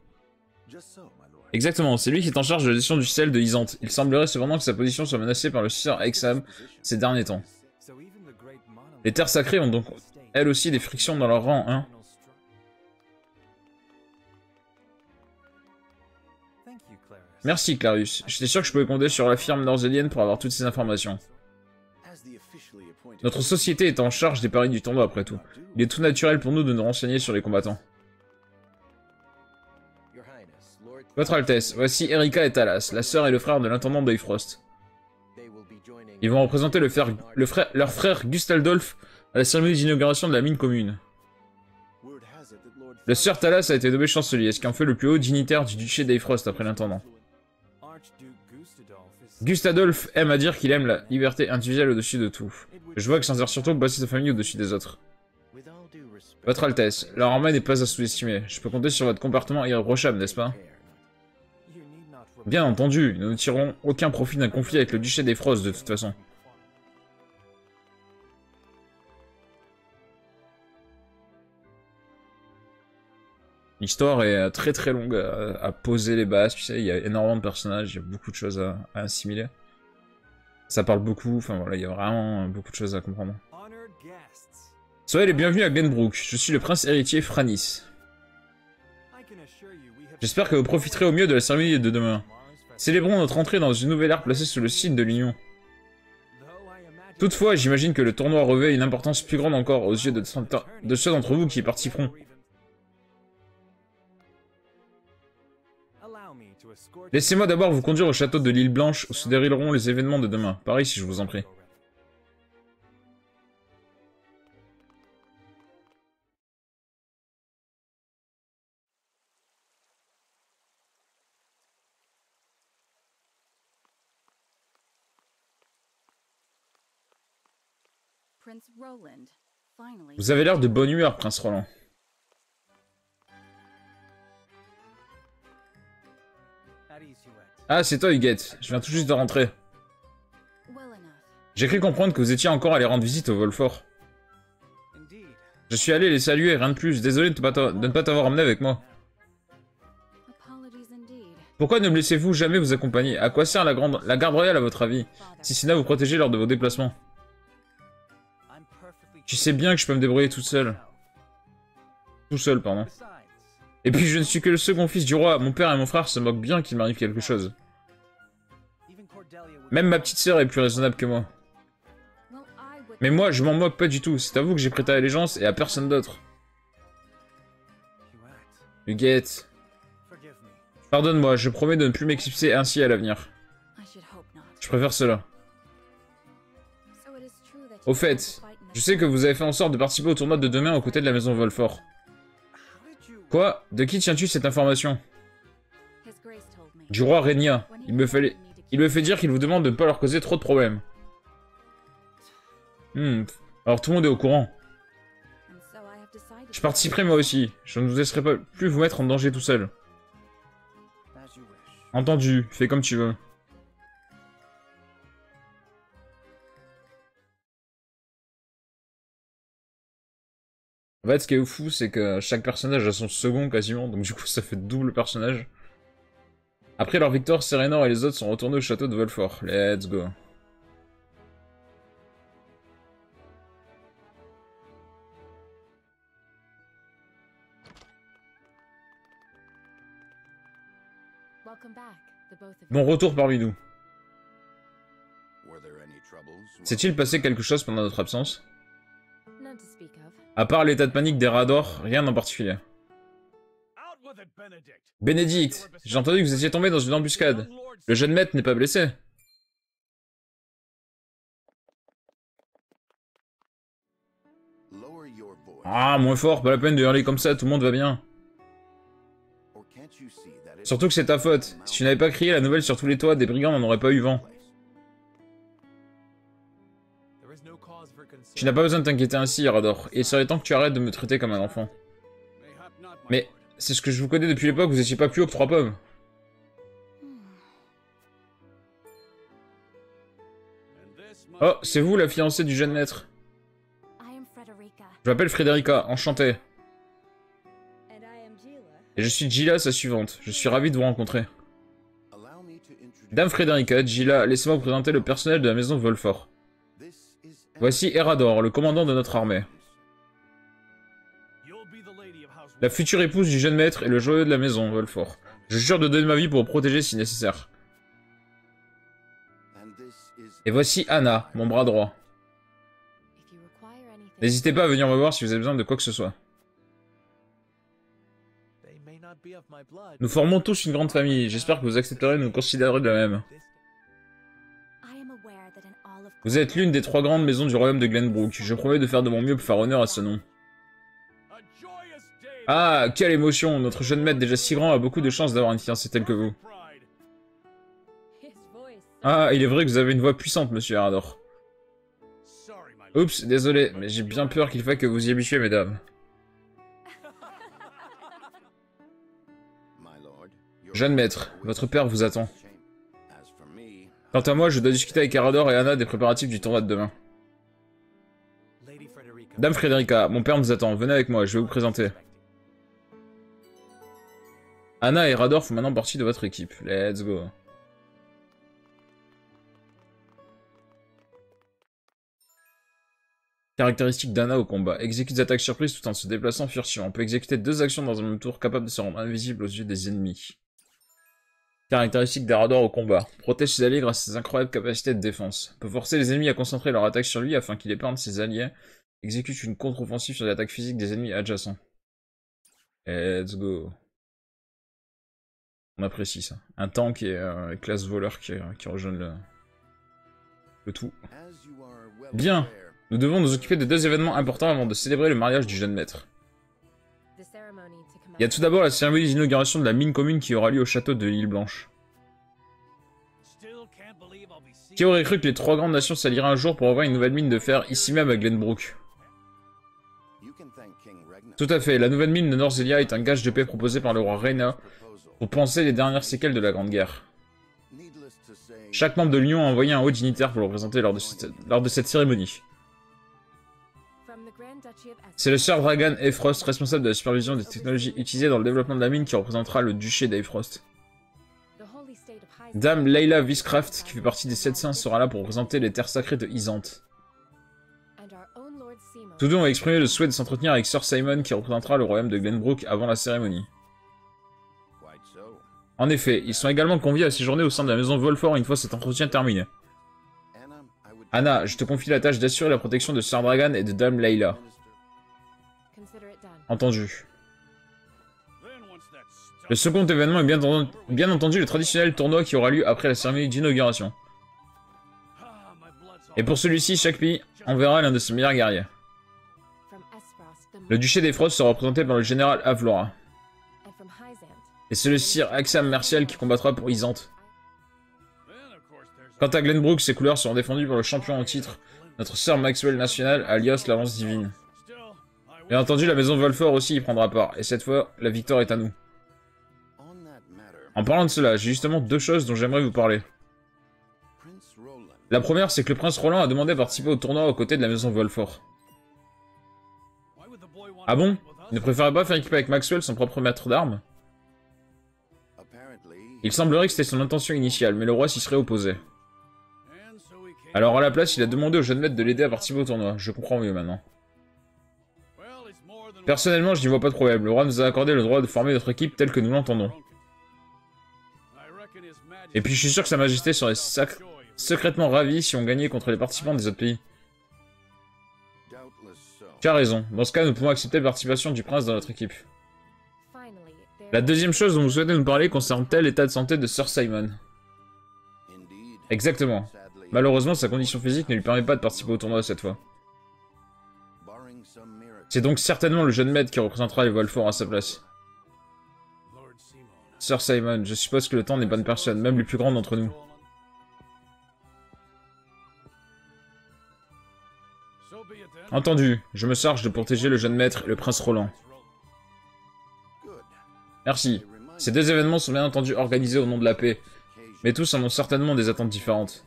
Speaker 4: Just so, my lord.
Speaker 1: Exactement, c'est lui qui est en charge de la gestion du sel de Isante. Il semblerait cependant que sa position soit menacée par le Sir Exam ces derniers temps.
Speaker 2: So even the great monarch
Speaker 1: Les terres sacrées ont donc elles aussi des frictions dans leur rang, hein.
Speaker 2: Thank you, Clarice.
Speaker 1: Merci Clarus, j'étais sûr que je pouvais compter sur la firme norzélienne pour avoir toutes ces informations.
Speaker 4: As the officially appointed.
Speaker 1: Notre société est en charge des paris du tournoi après tout. Il est tout naturel pour nous de nous renseigner sur les combattants.
Speaker 4: Your Highness, Lord.
Speaker 1: Votre Altesse, voici Erika et Talas, la sœur et le frère de l'intendant Bifrost.
Speaker 4: They will be joining.
Speaker 1: Ils vont représenter leur frère Gustaldolf à la cérémonie d'inauguration de la mine commune.
Speaker 4: Word has it that Lord.
Speaker 1: Le Sir Talas a été nommé chancelier, ce qui en fait le plus haut dignitaire du duché d'Eifrost après l'intendant.
Speaker 2: Archduke Gustadolf is
Speaker 1: Gustadolf aime à dire qu'il aime la liberté individuelle au-dessus de tout. Je vois qu'il s'en sert surtout pour passer sa famille au-dessus des autres.
Speaker 4: With all due respect.
Speaker 1: Votre Altesse, leur armée n'est pas à sous-estimer. Je peux compter sur votre comportement irréprochable, n'est-ce pas?
Speaker 2: you need not
Speaker 1: Bien entendu, nous ne tirerons aucun profit d'un conflit avec le duché d'Eifrost de toute façon. L'histoire est très très longue à poser les bases, tu sais, il y a énormément de personnages, il y a beaucoup de choses à assimiler. Ça parle beaucoup, enfin voilà, il y a vraiment beaucoup de choses à comprendre.
Speaker 2: honored guests.
Speaker 1: Soyez les bienvenus à Glenbrook, je suis le prince héritier Franis.
Speaker 2: I can assure you we have
Speaker 1: J'espère que vous profiterez au mieux de la cérémonie de demain. Célébrons notre entrée dans une nouvelle ère placée sous le signe de l'Union.
Speaker 2: though I imagine
Speaker 1: Toutefois, j'imagine que le tournoi revêt une importance plus grande encore aux yeux de ceux d'entre vous qui y participeront.
Speaker 2: allow me to escort
Speaker 1: Laissez-moi d'abord vous conduire au château de l'île Blanche où se dérouleront les événements de demain. Par ici, je vous en prie.
Speaker 3: Prince Roland, finally.
Speaker 1: Vous avez l'air de bonne humeur, prince Roland.
Speaker 2: at ease, Huette.
Speaker 1: Ah, c'est toi, Huguette. Je viens tout juste de rentrer.
Speaker 3: Well enough.
Speaker 1: J'ai cru comprendre que vous étiez encore allé rendre visite au Volfort.
Speaker 2: Indeed.
Speaker 1: Je suis allé les saluer, rien de plus. Désolé de ne pas t'avoir emmené avec moi.
Speaker 3: Apologies indeed.
Speaker 1: Pourquoi ne me laissez-vous jamais vous accompagner? À quoi sert la garde royale à votre avis? Si c'est là vous protéger lors de vos déplacements.
Speaker 2: I'm perfectly
Speaker 1: Tu sais bien que je peux me débrouiller toute seule. Tout seul, pardon.
Speaker 2: besides.
Speaker 1: Et puis je ne suis que le second fils du roi. Mon père et mon frère se moquent bien qu'il m'arrive quelque chose.
Speaker 2: Even Cordelia would
Speaker 1: Même ma petite sœur est plus raisonnable que moi.
Speaker 3: Well, I would.
Speaker 1: Mais moi, je m'en moque pas du tout. C'est à vous que j'ai prêté allégeance et à personne d'autre.
Speaker 2: Huette.
Speaker 1: Huguette,
Speaker 2: Forgive me.
Speaker 1: pardonne-moi, je promets de ne plus m'éclipser ainsi à l'avenir.
Speaker 3: I should hope not.
Speaker 1: Je préfère cela.
Speaker 3: So it is true that
Speaker 1: Au
Speaker 3: you
Speaker 1: fait,
Speaker 3: plan to fight in the
Speaker 1: je sais que vous avez fait en sorte de participer au tournoi de demain aux côtés de la maison Volfort.
Speaker 2: How did you
Speaker 1: Quoi? De qui tiens-tu cette information?
Speaker 3: His Grace told me.
Speaker 1: Du roi Régnia.
Speaker 3: When he
Speaker 1: Il me fait dire qu'il vous demande de ne pas leur causer trop de problèmes. Alors tout le monde est au courant.
Speaker 3: And so I have decided
Speaker 1: Je
Speaker 3: to
Speaker 1: participerai moi aussi. Je ne vous laisserai pas plus vous mettre en danger tout seul.
Speaker 2: as you wish.
Speaker 1: Entendu, fais comme tu veux. En fait, ce qui est fou, c'est que chaque personnage a son second quasiment, donc du coup ça fait double personnage. Après leur victoire, Serenor et les autres sont retournés au château de Volfort. Let's go. Bon retour parmi nous. S'est-il passé quelque chose pendant notre absence? À part l'état de panique des Rador, rien en particulier. Bénédicte, j'ai entendu que vous étiez tombé dans une embuscade. Le jeune maître n'est pas blessé. Ah, moins fort, pas la peine de hurler comme ça, tout le monde va bien. Surtout que c'est ta faute. Si tu n'avais pas crié la nouvelle sur tous les toits, des brigands n'en auraient pas eu vent. Tu n'as pas besoin de t'inquiéter ainsi, Rador. Et il serait temps que tu arrêtes de me traiter comme un enfant. Mais c'est ce que je vous connais depuis l'époque, vous étiez pas plus haut que 3 pommes. Oh, c'est vous la fiancée du jeune maître. Je m'appelle Frederica, enchanté. Et je suis Gila, sa suivante. Je suis ravi de vous rencontrer. Dame Frederica, Gila, laissez-moi vous présenter le personnel de la maison Volfort. Voici Erador, le commandant de notre armée. La future épouse du jeune maître et le joyau de la maison Volfort. Je jure de donner ma vie pour vous protéger si nécessaire. Et voici Anna, mon bras droit. N'hésitez pas à venir me voir si vous avez besoin de quoi que ce soit. Nous formons tous une grande famille, j'espère que vous accepterez de nous considérer de la même. Vous êtes l'une des 3 grandes maisons du royaume de Glenbrook, je promets de faire de mon mieux pour faire honneur à ce nom. Ah, quelle émotion, notre jeune maître déjà si grand a beaucoup de chance d'avoir une fiancée telle que vous. Ah, il est vrai que vous avez une voix puissante, monsieur Erador. Oups, désolé, mais j'ai bien peur qu'il faille que vous y habituiez, mesdames. Jeune maître, votre père vous attend. Quant à moi, je dois discuter avec Erador et Anna des préparatifs du tournoi de demain. Dame Frederica, mon père nous attend, venez avec moi, je vais vous présenter. Anna et Erador font maintenant partie de votre équipe. Let's go. Caractéristiques d'Anna au combat. Exécute des attaques surprises tout en se déplaçant furtivement. On peut exécuter 2 actions dans un même tour, capable de se rendre invisible aux yeux des ennemis. Caractéristiques d'Erador au combat. Protège ses alliés grâce à ses incroyables capacités de défense. Peut forcer les ennemis à concentrer leur attaque sur lui afin qu'il épargne ses alliés. Exécute une contre-offensive sur les attaques physiques des ennemis adjacents. Let's go. On apprécie ça. Un tank et classe voleur qui rejoignent le tout. Bien. Nous devons nous occuper de 2 événements importants avant de célébrer le mariage du jeune maître. Il y a tout d'abord la cérémonie d'inauguration de la mine commune qui aura lieu au château de l'île Blanche. Qui aurait cru que les 3 grandes nations s'allieraient un jour pour avoir une nouvelle mine de fer ici même à Glenbrook? Tout à fait, la nouvelle mine de Norzelia est un gage de paix proposé par le roi Reyna pour panser les dernières séquelles de la Grande Guerre. Chaque membre de l'Union a envoyé un haut dignitaire pour le représenter lors de cette cérémonie. C'est le Sir Dragan Efrost, responsable de la supervision des technologies utilisées dans le développement de la mine, qui représentera le duché d'Efrost. Dame Layla Viscraft, qui fait partie des 7 saints, sera là pour représenter les terres sacrées de Isante. Tous deux ont exprimé le souhait de s'entretenir avec Sir Simon, qui représentera le royaume de Glenbrook avant la cérémonie. En effet, ils sont également conviés à séjourner au sein de la maison Volfort une fois cet entretien terminé. Anna, je te confie la tâche d'assurer la protection de Sir Dragan et de Dame Layla. Entendu. Le second événement est bien entendu le traditionnel tournoi qui aura lieu après la cérémonie d'inauguration. Et pour celui-ci, chaque pays enverra l'un de ses meilleurs guerriers. Le duché d'Efrost sera représenté par le général Avlora. Et c'est le sire Axam Mercial qui combattra pour Isante. Quant à Glenbrook, ses couleurs seront défendues par le champion en titre, notre Sir Maxwell National, alias la Lance Divine. Bien entendu, la maison Volfort aussi y prendra part, et cette fois, la victoire est à nous. En parlant de cela, j'ai justement 2 choses dont j'aimerais vous parler. La première, c'est que le prince Roland a demandé à participer au tournoi aux côtés de la maison Volfort. Ah bon? Il ne préférait pas faire équiper avec Maxwell, son propre maître d'armes? Il semblerait que c'était son intention initiale, mais le roi s'y serait opposé. Alors à la place, il a demandé au jeune maître de l'aider à participer au tournoi. Je comprends mieux maintenant. Personnellement, je n'y vois pas de problème. Le roi nous a accordé le droit de former notre équipe telle que nous l'entendons. Et puis je suis sûr que sa majesté serait secrètement ravie si on gagnait contre les participants des autres pays. Tu as raison. Dans ce cas, nous pouvons accepter la participation du prince dans notre équipe. La deuxième chose dont vous souhaitez nous parler concerne-t-elle l'état de santé de Sir Simon? Exactement. Malheureusement, sa condition physique ne lui permet pas de participer au tournoi cette fois. C'est donc certainement le jeune maître qui représentera les Volforts à sa place. Sir Simon, je suppose que le temps n'est pas une personne, même les plus grands d'entre nous. Entendu, je me charge de protéger le jeune maître et le prince Roland. Merci. Ces deux événements sont bien entendu organisés au nom de la paix, mais tous en ont certainement des attentes différentes.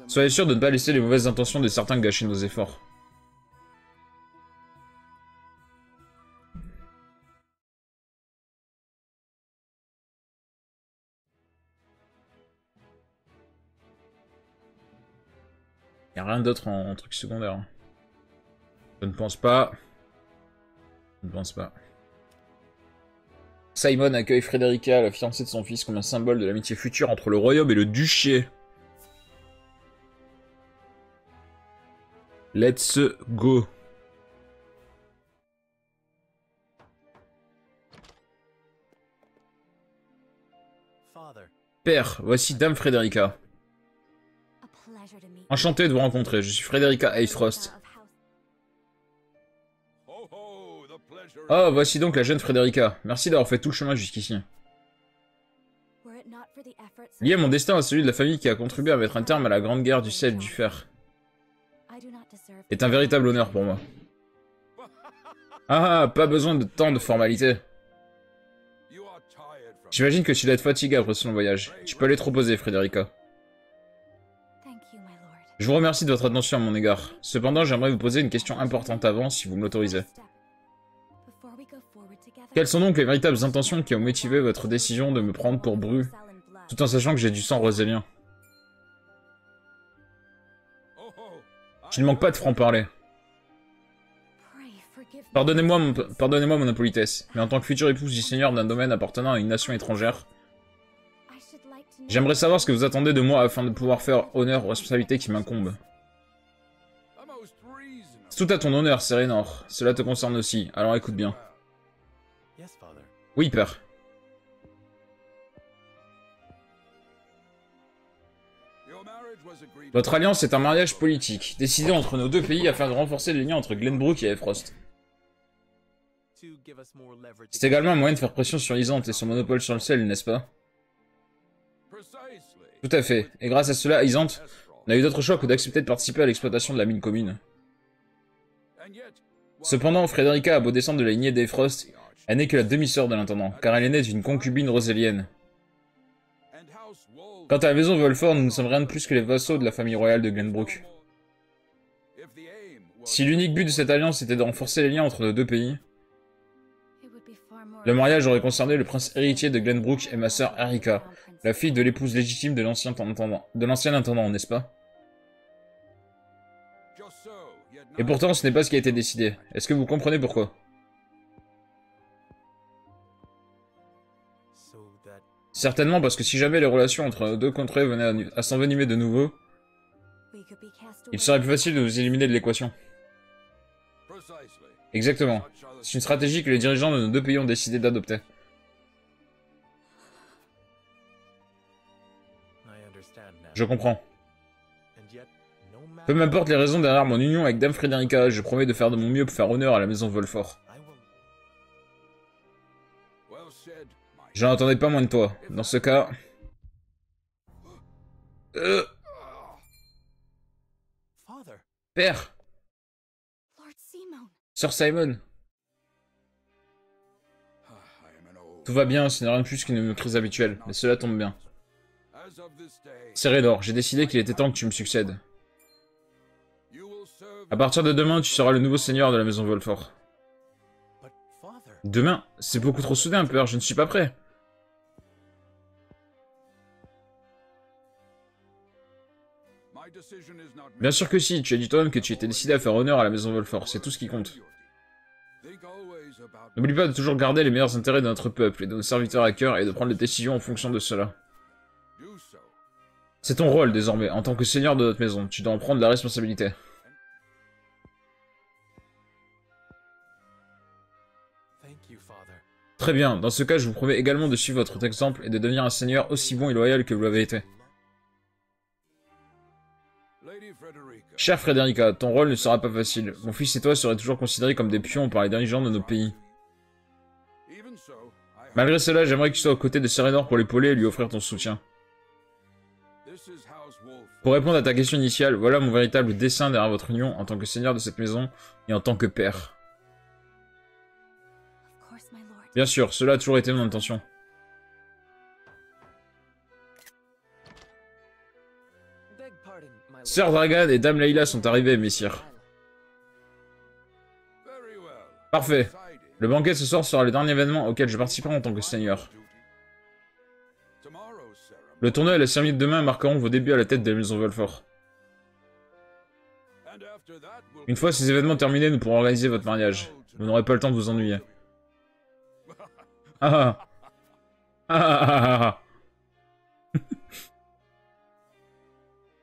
Speaker 1: Soyez sûr de ne pas laisser les mauvaises intentions de certains gâcher nos efforts. Y a rien d'autre en truc secondaire. Je ne pense pas. Je ne pense pas. Simon accueille Frederica, la fiancée de son fils, comme un symbole de l'amitié future entre le royaume et le duché. Let's go. Père, voici Dame Frederica. Enchanté de vous rencontrer, je suis Frederica Aethfrost. Oh, voici donc la jeune Frederica. Merci d'avoir fait tout le chemin jusqu'ici. Lié mon destin à celui de la famille qui a contribué à mettre un terme à la grande guerre du sel et du fer est un véritable honneur pour moi. Ah, pas besoin de tant de formalités. J'imagine que tu dois être fatigué après ce long voyage. Tu peux aller te reposer, Frederica. Je vous remercie de votre attention à mon égard. Cependant, j'aimerais vous poser une question importante avant, si vous me l'autorisez. Quelles sont donc les véritables intentions qui ont motivé votre décision de me prendre pour bru, tout en sachant que j'ai du sang rosélien? Je ne manque pas de franc-parler. Pardonnez-moi mon impolitesse, mais en tant que future épouse du seigneur d'un domaine appartenant à une nation étrangère, j'aimerais savoir ce que vous attendez de moi afin de pouvoir faire honneur aux responsabilités qui m'incombent. C'est tout à ton honneur, Serenor. Cela te concerne aussi, alors écoute bien. Oui, père. Votre alliance est un mariage politique, décidé entre nos deux pays afin de renforcer les liens entre Glenbrook et Aethfrost. C'est également un moyen de faire pression sur Isante et son monopole sur le sel, n'est-ce pas? Tout à fait, et grâce à cela, Isante n'a eu d'autre choix que d'accepter de participer à l'exploitation de la mine commune. Cependant, Frederica a beau descendre de la lignée d'Aethfrost, elle n'est que la demi-sœur de l'intendant, car elle est née d'une concubine rosélienne. Quant à la maison Volfort, nous ne sommes rien de plus que les vassaux de la famille royale de Glenbrook. Si l'unique but de cette alliance était de renforcer les liens entre nos deux pays, le mariage aurait concerné le prince héritier de Glenbrook et ma sœur Erika, la fille de l'épouse légitime de l'ancien intendant, n'est-ce pas? Et pourtant, ce n'est pas ce qui a été décidé. Est-ce que vous comprenez pourquoi? Certainement parce que si jamais les relations entre nos deux contrées venaient à s'envenimer de nouveau, il serait plus facile de nous éliminer de l'équation. Exactement. C'est une stratégie que les dirigeants de nos deux pays ont décidé d'adopter. Je comprends. Peu m'importe les raisons derrière mon union avec Dame Frederica, je promets de faire de mon mieux pour faire honneur à la maison Volfort. Je n'en attendais pas moins de toi. Dans ce cas... Père! Sir Simon! Tout va bien, ce n'est rien de plus qu'une crise habituelle, mais cela tombe bien. Serenor, j'ai décidé qu'il était temps que tu me succèdes. À partir de demain, tu seras le nouveau seigneur de la maison Volfort.
Speaker 4: Father.
Speaker 1: Demain, c'est beaucoup trop soudain, père, je ne suis pas prêt. Bien sûr que si, tu as dit toi-même que tu étais décidé à faire honneur à la maison Volfort, c'est tout ce qui compte. N'oublie pas de toujours garder les meilleurs intérêts de notre peuple et de nos serviteurs à cœur et de prendre les décisions en fonction de cela. C'est ton rôle désormais, en tant que seigneur de notre maison, tu dois en prendre la responsabilité.
Speaker 4: Thank you, Father.
Speaker 1: Très bien, dans ce cas je vous promets également de suivre votre exemple et de devenir un seigneur aussi bon et loyal que vous l'avez été. Chère Frederica, ton rôle ne sera pas facile. Mon fils et toi serez toujours considérés comme des pions par les dirigeants de nos pays. Malgré cela, j'aimerais que tu sois aux côtés de Serenor pour l'épauler et lui offrir ton soutien. Pour répondre à ta question initiale, voilà mon véritable dessein derrière votre union en tant que seigneur de cette maison et en tant que père. Bien sûr, cela a toujours été mon intention.
Speaker 4: Beg pardon, my lord.
Speaker 1: Sœur Dragan et Dame Leila sont arrivés, messire. Parfait. Le banquet ce soir sera le dernier événement auquel je participerai en tant que seigneur. Le tournoi et la cérémonie de demain marqueront vos débuts à la tête de la maison Volfort. Une fois ces événements terminés, nous pourrons organiser votre mariage. Vous n'aurez pas le temps de vous ennuyer. Ah ah ah ah.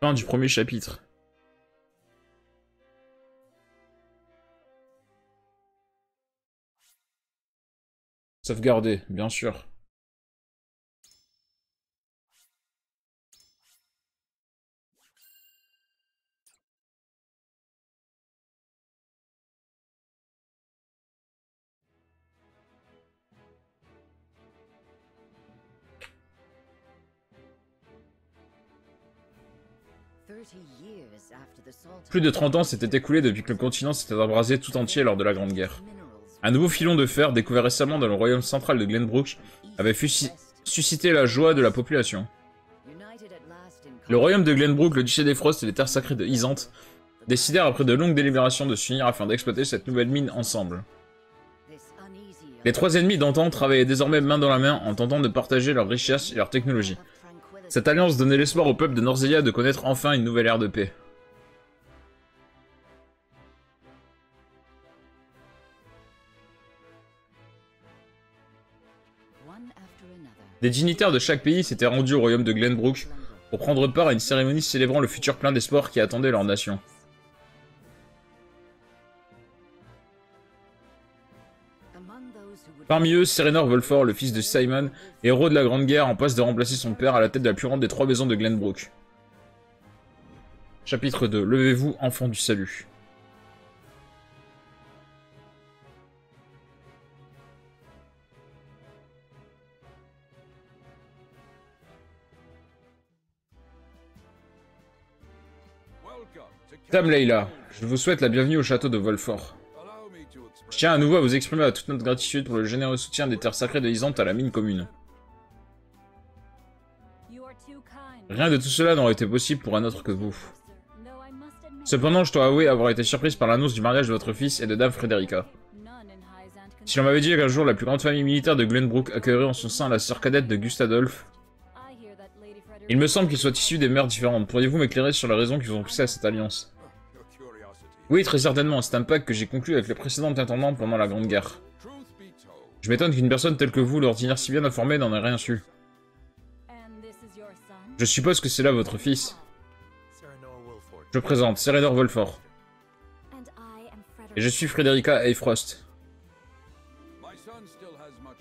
Speaker 1: Fin du premier chapitre. Sauvegarder, bien sûr. Plus de 30 ans s'étaient écoulés depuis que le continent s'était abrasé tout entier lors de la Grande Guerre. Un nouveau filon de fer, découvert récemment dans le royaume central de Glenbrook, avait suscité la joie de la population. Le royaume de Glenbrook, le duché des Frosts et les terres sacrées de Isante décidèrent après de longues délibérations de s'unir afin d'exploiter cette nouvelle mine ensemble. Les trois ennemis d'antan travaillaient désormais main dans la main en tentant de partager leurs richesses et leurs technologies. Cette alliance donnait l'espoir au peuple de Norzelia de connaître enfin une nouvelle ère de paix. Des dignitaires de chaque pays s'étaient rendus au royaume de Glenbrook pour prendre part à une cérémonie célébrant le futur plein d'espoir qui attendait leur nation. Parmi eux, Serenor Volfort, le fils de Simon, héros de la Grande Guerre en passe de remplacer son père à la tête de la plus grande des trois maisons de Glenbrook. Chapitre 2. Levez-vous, enfants du salut. Dame Leila, je vous souhaite la bienvenue au château de Volfort. Je tiens à nouveau à vous exprimer à toute notre gratitude pour le généreux soutien des terres sacrées de Isante à la mine commune. Rien de tout cela n'aurait été possible pour un autre que vous. Cependant, je dois avouer avoir été surprise par l'annonce du mariage de votre fils et de Dame Frederica. Si l'on m'avait dit qu'un jour la plus grande famille militaire de Glenbrook accueillerait en son sein la sœur cadette de Gustadolf, il me semble qu'ils soient issus des mères différentes. Pourriez-vous m'éclairer sur la raison qui vous ont poussé à cette alliance? Oui, très certainement, c'est un pacte que j'ai conclu avec le précédent intendant pendant la Grande Guerre. Je m'étonne qu'une personne telle que vous, l'ordinaire si bien informée, n'en ait rien su. Je suppose que c'est là votre fils. Je présente Serenor Volfort. Et je suis Frederica Eyfrost.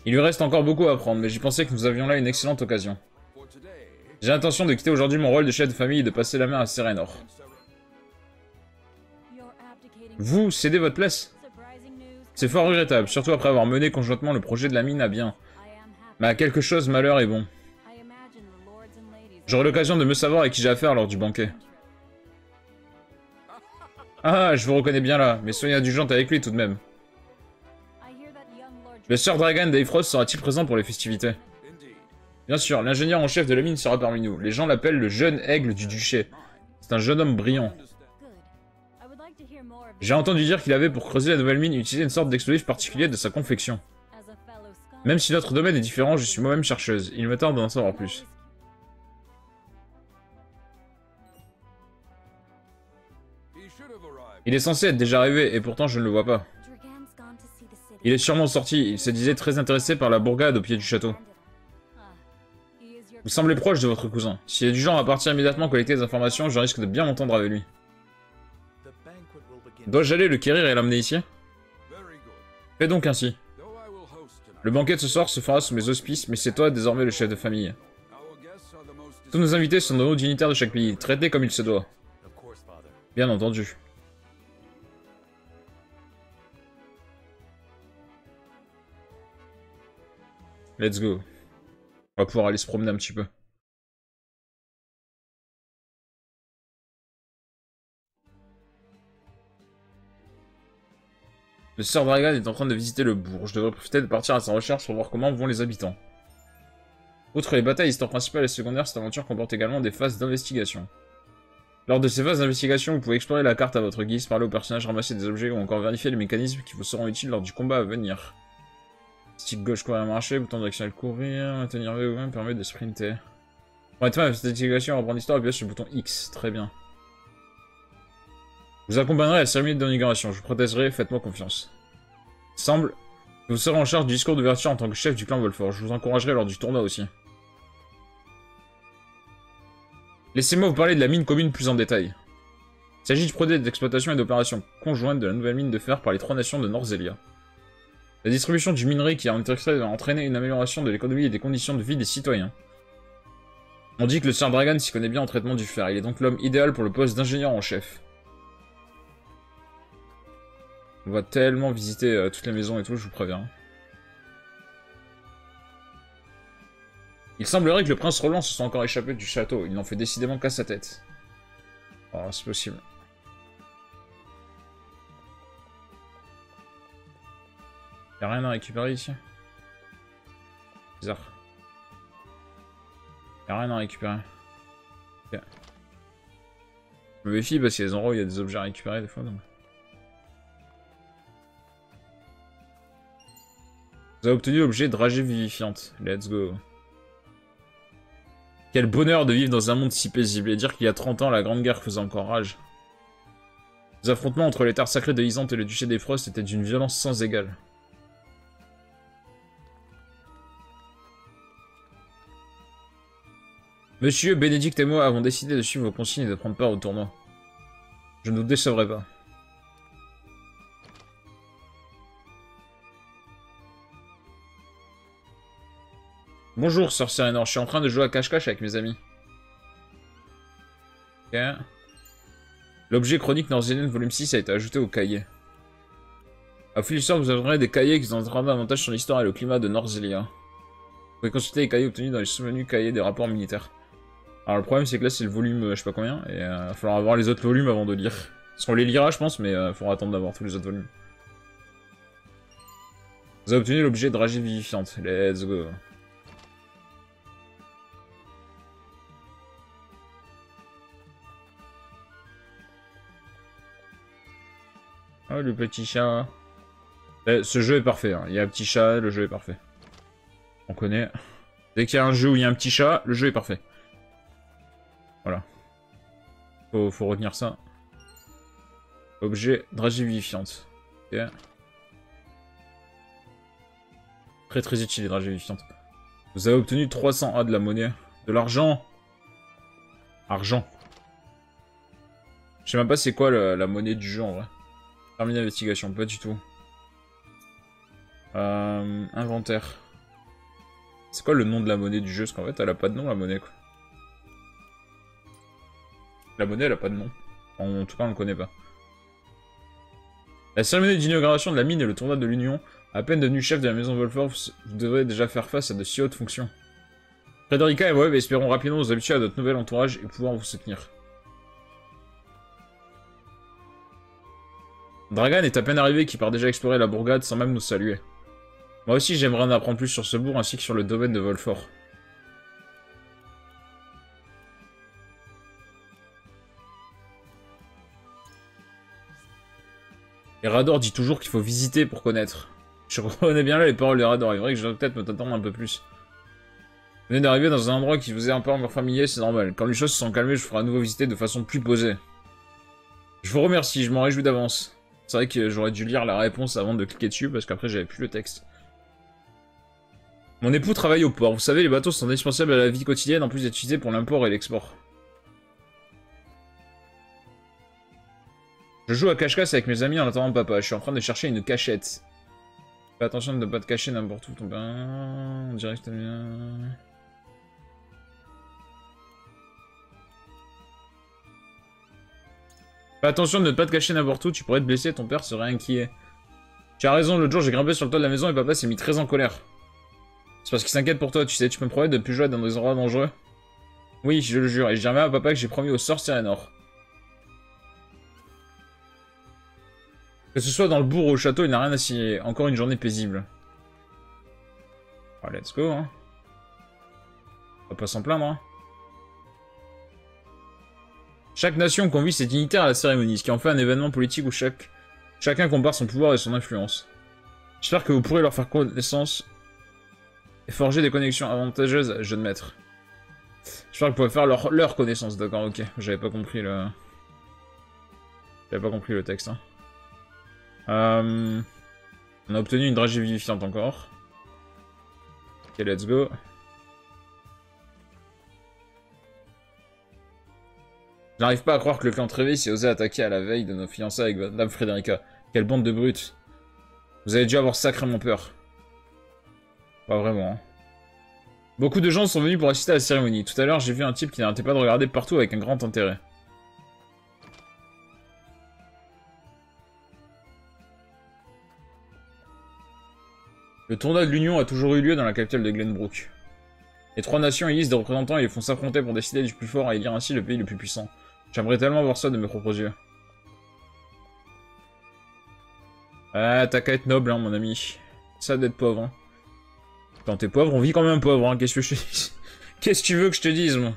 Speaker 1: Il lui reste encore beaucoup à apprendre, mais j'y pensais que nous avions là une excellente occasion. J'ai l'intention de quitter aujourd'hui mon rôle de chef de famille et de passer la main à Serenor. Vous cédez votre place? C'est fort regrettable, surtout après avoir mené conjointement le projet de la mine à bien. Mais à quelque chose, malheur est bon. J'aurai l'occasion de me savoir à qui j'ai affaire lors du banquet. Ah, je vous reconnais bien là, mais soyez indulgente avec lui tout de même. Le Sir Dragan d'Eyfrost sera-t-il présent pour les festivités? Bien sûr, l'ingénieur en chef de la mine sera parmi nous. Les gens l'appellent le jeune aigle du duché. C'est un jeune homme brillant. J'ai entendu dire qu'il avait, pour creuser la nouvelle mine, utilisé une sorte d'explosif particulier de sa confection. Même si notre domaine est différent, je suis moi-même chercheuse. Il me tarde d'en savoir plus. Il est censé être déjà arrivé, et pourtant je ne le vois pas. Il est sûrement sorti, il se disait très intéressé par la bourgade au pied du château. Vous semblez proche de votre cousin. S'il est du genre à partir immédiatement collecter des informations, je risque de bien m'entendre avec lui. Dois-je aller le quérir et l'amener ici? Fais donc ainsi. Le banquet de ce soir se fera sous mes auspices, mais c'est toi désormais le chef de famille. Tous nos invités sont de hauts dignitaires de chaque pays, traités comme il se doit. Bien entendu. Let's go. On va pouvoir aller se promener un petit peu. Le Sir Dragon est en train de visiter le bourg. Je devrais profiter de partir à sa recherche pour voir comment vont les habitants. Outre les batailles, histoire principale et secondaire, cette aventure comporte également des phases d'investigation. Lors de ces phases d'investigation, vous pouvez explorer la carte à votre guise, parler aux personnages, ramasser des objets ou encore vérifier les mécanismes qui vous seront utiles lors du combat à venir. Stick gauche courir et marcher, bouton directionnel courir, maintenir V ou M permet de sprinter. Pour être fin, cette investigation reprendre l'histoire, appuyez sur le bouton X, très bien. Je vous accompagnerai à la cérémonie d'inauguration, je vous protégerai, faites-moi confiance. Il semble que vous serez en charge du discours d'ouverture en tant que chef du clan Volfort, je vous encouragerai lors du tournoi aussi. Laissez-moi vous parler de la mine commune plus en détail. Il s'agit du projet d'exploitation et d'opération conjointe de la nouvelle mine de fer par les 3 nations de Norzelia. La distribution du minerai qui a entraîné une amélioration de l'économie et des conditions de vie des citoyens. On dit que le Sir Dragon s'y connaît bien en traitement du fer, il est donc l'homme idéal pour le poste d'ingénieur en chef. On va tellement visiter toutes les maisons et tout, je vous préviens. Il semblerait que le prince Roland se soit encore échappé du château, il n'en fait décidément qu'à sa tête. Oh, c'est possible. Y'a rien à récupérer ici? Bizarre. Y'a rien à récupérer. Ok. Je me méfie parce qu'il y a des endroits où il y a des objets à récupérer des fois donc. Vous avez obtenu l'objet dragée vivifiante. Let's go. Quel bonheur de vivre dans un monde si paisible et dire qu'il y a 30 ans la Grande Guerre faisait encore rage. Les affrontements entre les terres sacrées de Isante et le duché des Frosts étaient d'une violence sans égale. Monsieur, Bénédicte et moi avons décidé de suivre vos consignes et de prendre part au tournoi. Je ne vous décevrai pas. Bonjour, Sir Serenor, je suis en train de jouer à cache-cache avec mes amis. Ok. L'objet chronique Norzelian volume 6 a été ajouté au cahier. Au fil du soir, vous aurez des cahiers qui vous en davantage sur l'histoire et le climat de Norzelia. Vous pouvez consulter les cahiers obtenus dans les sous-menus cahiers des rapports militaires. Alors le problème c'est que là c'est le volume je sais pas combien, et il va falloir avoir les autres volumes avant de lire. Parce qu'on les lira je pense, mais il faudra attendre d'avoir tous les autres volumes. Vous avez obtenu l'objet dragée vivifiante, let's go. Oh le petit chat. Ce jeu est parfait, hein. Il y a un petit chat, le jeu est parfait. On connaît. Dès qu'il y a un jeu où il y a un petit chat, le jeu est parfait. Voilà. Faut retenir ça. Objet, dragée vivifiante. Ok. Très très utile les dragées vivifiantes. Vous avez obtenu 300 A de la monnaie. De l'argent. Argent. Je sais même pas c'est quoi la monnaie du jeu en vrai. Terminer l'investigation, pas du tout. Inventaire. C'est quoi le nom de la monnaie du jeu? Parce qu'en fait elle a pas de nom la monnaie quoi. La monnaie, elle a pas de nom. En tout cas, on le connaît pas. La cérémonie d'inauguration de la mine et le tournoi de l'Union, à peine devenu chef de la maison Volfort, vous devrez déjà faire face à de si hautes fonctions. Frederica et Webb espérons rapidement vous habituer à notre nouvel entourage et pouvoir vous soutenir. Dragan est à peine arrivé qui part déjà explorer la bourgade sans même nous saluer. Moi aussi, j'aimerais en apprendre plus sur ce bourg ainsi que sur le domaine de Volfort. Rador dit toujours qu'il faut visiter pour connaître. Je reconnais bien là les paroles de Rador, il est vrai que je dois peut-être me t'attendre un peu plus. Vous venez d'arriver dans un endroit qui vous est un peu encore familier, c'est normal. Quand les choses se sont calmées, je vous ferai à nouveau visiter de façon plus posée. Je vous remercie, je m'en réjouis d'avance. C'est vrai que j'aurais dû lire la réponse avant de cliquer dessus, parce qu'après j'avais plus le texte. Mon époux travaille au port. Vous savez, les bateaux sont indispensables à la vie quotidienne, en plus d'être utilisés pour l'import et l'export. Je joue à cache-cache avec mes amis en attendant papa. Je suis en train de chercher une cachette. Fais attention de ne pas te cacher n'importe où. Ton bain... On dirait que t'aimes bien... Fais attention de ne pas te cacher n'importe où, tu pourrais te blesser, ton père serait inquiet. Tu as raison, l'autre jour j'ai grimpé sur le toit de la maison et papa s'est mis très en colère. C'est parce qu'il s'inquiète pour toi, tu sais, tu peux me promettre de ne plus jouer dans des endroits dangereux? Oui, je le jure, et je dirai même à papa que j'ai promis au sort Sirenor. Que ce soit dans le bourg ou au château, il n'a rien à signer. Encore une journée paisible. Oh, let's go, hein. On va pas s'en plaindre, hein. Chaque nation convie ses dignitaires à la cérémonie, ce qui en fait un événement politique où chacun compare son pouvoir et son influence. J'espère que vous pourrez leur faire connaissance et forger des connexions avantageuses, jeune maître. J'espère que vous pouvez faire leur connaissance, d'accord, ok. J'avais pas compris le... texte, hein. On a obtenu une dragée vivifiante encore. Ok, let's go. Je n'arrive pas à croire que le clan Trévis ait osé attaquer à la veille de nos fiançailles avec Dame Frédérica. Quelle bande de brutes. Vous avez dû avoir sacrément peur. Pas vraiment. Hein. Beaucoup de gens sont venus pour assister à la cérémonie. Tout à l'heure, j'ai vu un type qui n'arrêtait pas de regarder partout avec un grand intérêt. Le tournoi de l'Union a toujours eu lieu dans la capitale de Glenbrook. Les trois nations élisent des représentants et ils font s'affronter pour décider du plus fort et élire ainsi le pays le plus puissant. J'aimerais tellement voir ça de mes propres yeux. Ah, t'as qu'à être noble, hein, mon ami. Ça d'être pauvre, hein. Quand t'es pauvre, on vit quand même pauvre, hein. Qu'est-ce que je te dise? Qu'est-ce que tu veux que je te dise, moi?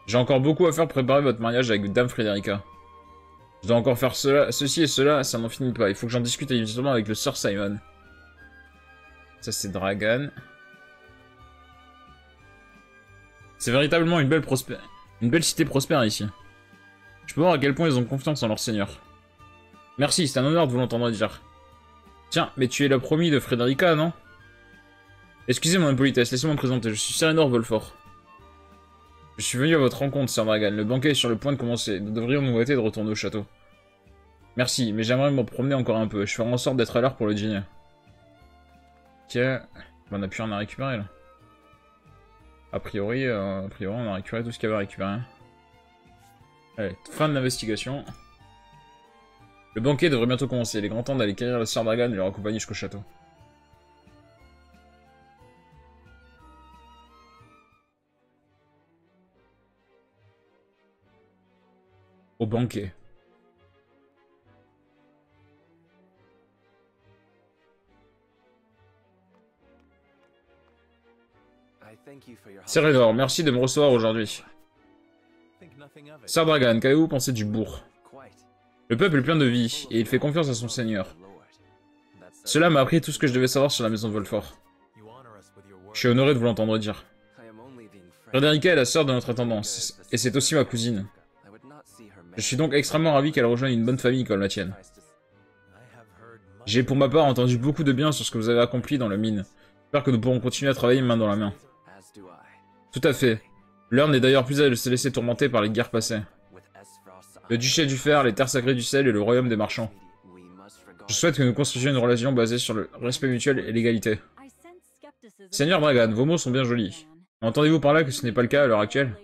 Speaker 1: J'ai encore beaucoup à faire pour préparer votre mariage avec Dame Frédérica. Je dois encore faire ceci et cela, ça n'en finit pas. Il faut que j'en discute évidemment avec le Sir Simon. Ça, c'est Dragan. C'est véritablement une belle cité prospère ici. Je peux voir à quel point ils ont confiance en leur seigneur. Merci, c'est un honneur de vous l'entendre dire. Tiens, mais tu es la promise de Frédérica, non? Excusez mon impolitesse, laissez-moi me présenter, je suis Sirenor Volfort. Je suis venu à votre rencontre, Sir Dragan. Le banquet est sur le point de commencer. Nous devrions nous hâter de retourner au château. Merci, mais j'aimerais me promener encore un peu. Je ferai en sorte d'être à l'heure pour le dîner. Tiens, on a plus rien à récupérer, là. A priori, on a récupéré tout ce qu'il y avait à récupérer. Allez, fin de l'investigation. Le banquet devrait bientôt commencer. Il est grand temps d'aller quérir le Sir Dragan et le raccompagner jusqu'au château. Au banquet. Sirenor, merci de me recevoir aujourd'hui. Sir Dragan, qu'avez-vous pensé du bourg? Le peuple est plein de vie, et il fait confiance à son seigneur. Cela m'a appris tout ce que je devais savoir sur la maison de Volfort. Je suis honoré de vous l'entendre dire. Frédérica est la sœur de notre intendance, et c'est aussi ma cousine. Je suis donc extrêmement ravi qu'elle rejoigne une bonne famille comme la tienne. J'ai pour ma part entendu beaucoup de bien sur ce que vous avez accompli dans la mine. J'espère que nous pourrons continuer à travailler main dans la main. Tout à fait. L'heure n'est d'ailleurs plus à se laisser tourmenter par les guerres passées. Le duché du fer, les terres sacrées du sel et le royaume des marchands. Je souhaite que nous construisions une relation basée sur le respect mutuel et l'égalité. Seigneur Dragan, vos mots sont bien jolis. Entendez-vous par là que ce n'est pas le cas à l'heure actuelle?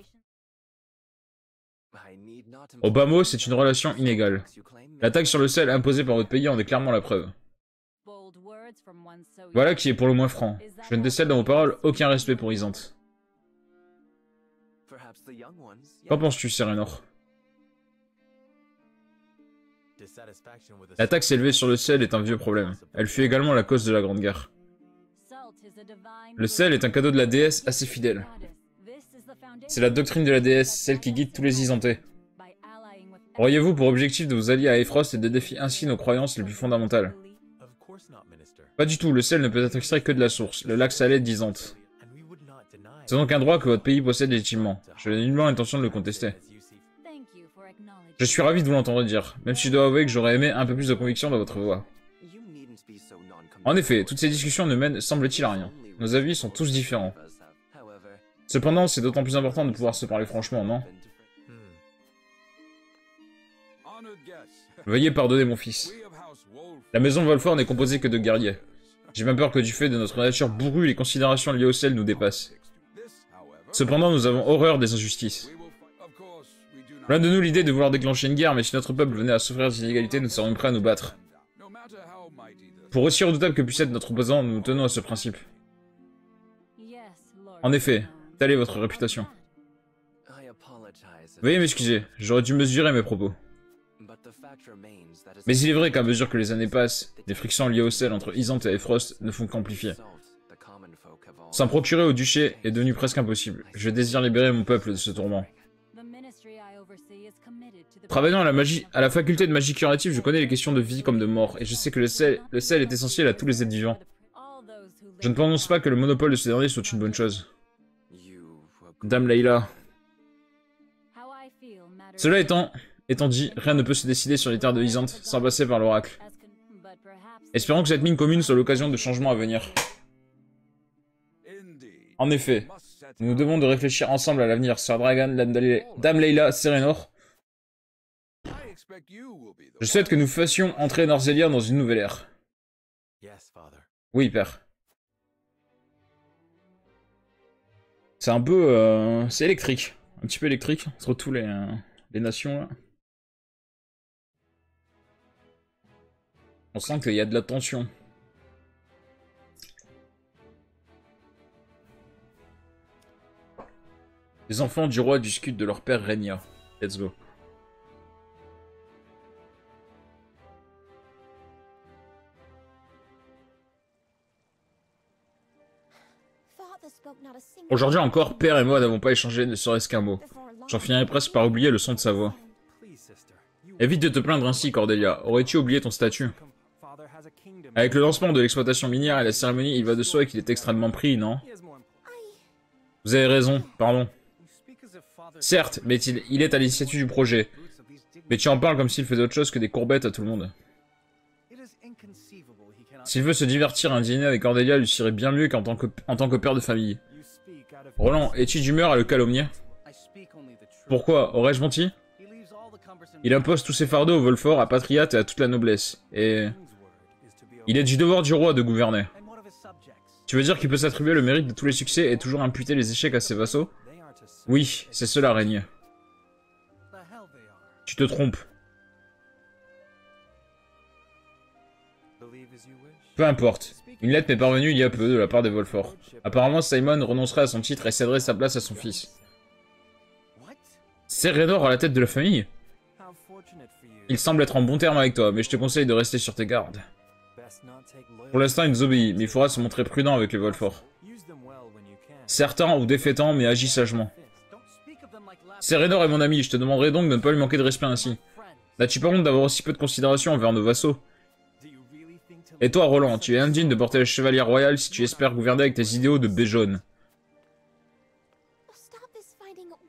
Speaker 1: Au bas mot, c'est une relation inégale. L'attaque sur le sel imposée par votre pays en est clairement la preuve. Voilà qui est pour le moins franc. Je ne décèle dans vos paroles aucun respect pour Isante. Qu'en penses-tu, Sirenor? La taxe élevée sur le sel est un vieux problème. Elle fut également la cause de la Grande Guerre. Le sel est un cadeau de la déesse assez fidèle. C'est la doctrine de la déesse, celle qui guide tous les Isantais. Auriez-vous pour objectif de vous allier à Aifrost et de défier ainsi nos croyances les plus fondamentales?
Speaker 4: Of course not, Minister.
Speaker 1: Pas du tout, le sel ne peut être extrait que de la source, le lac salé d'Isante.
Speaker 4: And we would not deny
Speaker 1: C'est donc un droit que votre pays possède légitimement. Je n'ai nullement l'intention de le contester. Je suis ravi de vous l'entendre dire, même si je dois avouer que j'aurais aimé un peu plus de conviction dans votre voix. En effet, toutes ces discussions ne mènent, semble-t-il, à rien. Nos avis sont tous différents. Cependant, c'est d'autant plus important de pouvoir se parler franchement, non? Veuillez pardonner mon fils. La maison Wolford n'est composée que de guerriers. J'ai même peur que du fait de notre nature bourrue, les considérations liées au sel nous dépassent. Cependant, nous avons horreur des injustices. Loin de nous l'idée de vouloir déclencher une guerre, mais si notre peuple venait à souffrir des inégalités, nous serions prêts à nous battre. Pour aussi redoutable que puisse être notre opposant, nous tenons à ce principe. En effet, telle est votre réputation.
Speaker 4: I apologize.
Speaker 1: Veuillez m'excuser, j'aurais dû mesurer mes propos.
Speaker 4: But the fact remains that as
Speaker 1: Mais il est vrai qu'à mesure que les années passent, les frictions liées au sel entre Isante et Frost ne font qu'amplifier.
Speaker 4: the common folk have all
Speaker 1: S'en procurer au duché est devenu presque impossible. Je désire libérer mon peuple de ce tourment. Travaillant à la faculté de magie curative, je connais les questions de vie comme de mort, et je sais que le sel est essentiel à tous les êtres vivants. Je ne pense pas que le monopole de ce dernier soit une bonne chose.
Speaker 4: you
Speaker 1: Dame Layla. Cela étant dit, rien ne peut se décider sur les terres de Isante sans passer par l'oracle. Espérons que cette mine commune soit l'occasion de changements à venir. En effet, nous devons de réfléchir ensemble à l'avenir, Sir Dragan, Dame Layla, Serenor. Je souhaite que nous fassions entrer Norzelia dans une nouvelle ère.
Speaker 4: Yes, father.
Speaker 1: Oui, père. C'est un peu... c'est électrique. Un petit peu électrique, entre tous les nations, là. On sent qu'il y a de la tension. Les enfants du roi discutent de leur père Renia. Let's go. Aujourd'hui encore, père et moi n'avons pas échangé ne serait-ce qu'un mot. J'en finirais presque par oublier le son de sa voix.
Speaker 2: Please, sister. You
Speaker 1: Évite de te plaindre ainsi, Cordelia. Aurais-tu oublié ton statut?
Speaker 2: father has a kingdom.
Speaker 1: Avec le lancement de l'exploitation minière et la cérémonie, il va de soi qu'il est extrêmement pris, non?
Speaker 2: He has more
Speaker 1: Vous avez raison, pardon.
Speaker 2: You speak as if father
Speaker 1: Certes, mais il est à l'initiative du projet.
Speaker 2: roots of these dignities.
Speaker 1: Mais tu en parles comme s'il faisait autre chose que des courbettes à tout le monde.
Speaker 2: It is inconceivable he cannot.
Speaker 1: S'il veut se divertir, un dîner avec Cordelia lui serait bien mieux qu'en tant que père de famille.
Speaker 2: You speak out of
Speaker 1: Roland, es-tu d'humeur à le calomnier?
Speaker 2: I speak only the truth.
Speaker 1: Pourquoi? Aurais-je menti?
Speaker 2: He leaves all the cumbersome
Speaker 1: Il impose tous ses fardeaux au Volfort, à Patriate et à toute la noblesse. Et...
Speaker 2: king's word is to be
Speaker 1: il est du devoir du roi de gouverner.
Speaker 2: and what of his subjects?
Speaker 1: Tu veux dire qu'il peut s'attribuer le mérite de tous les succès et toujours imputer les échecs à ses vassaux?
Speaker 2: They are to serve.
Speaker 1: Oui, c'est cela, règne.
Speaker 2: The hell they are.
Speaker 1: Tu te trompes.
Speaker 2: Believe as you wish.
Speaker 1: Peu importe. Une lettre m'est parvenue il y a peu de la part des Volfort. Apparemment, Simon renoncerait à son titre et céderait sa place à son fils.
Speaker 2: What?
Speaker 1: Serenor à la tête de la famille?
Speaker 2: How fortunate for you.
Speaker 1: Il semble être en bon terme avec toi, mais je te conseille de rester sur tes gardes.
Speaker 2: Best not take loyalty.
Speaker 1: Pour l'instant, il nous obéit, mais il faudra se montrer prudent avec les Volfort.
Speaker 2: Use them well when you can.
Speaker 1: Certain ou défaitant, mais agis sagement.
Speaker 2: Don't speak of them like last
Speaker 1: Serenor est mon ami, je te demanderai donc de ne pas lui manquer de respect ainsi.
Speaker 2: friends.
Speaker 1: N'as-tu pas honte d'avoir aussi peu de considération envers nos vassaux?
Speaker 2: Do you really think to
Speaker 1: Et toi, Roland, tu es indigne de porter le chevalier royal si tu espères gouverner avec tes idéaux de béjaune.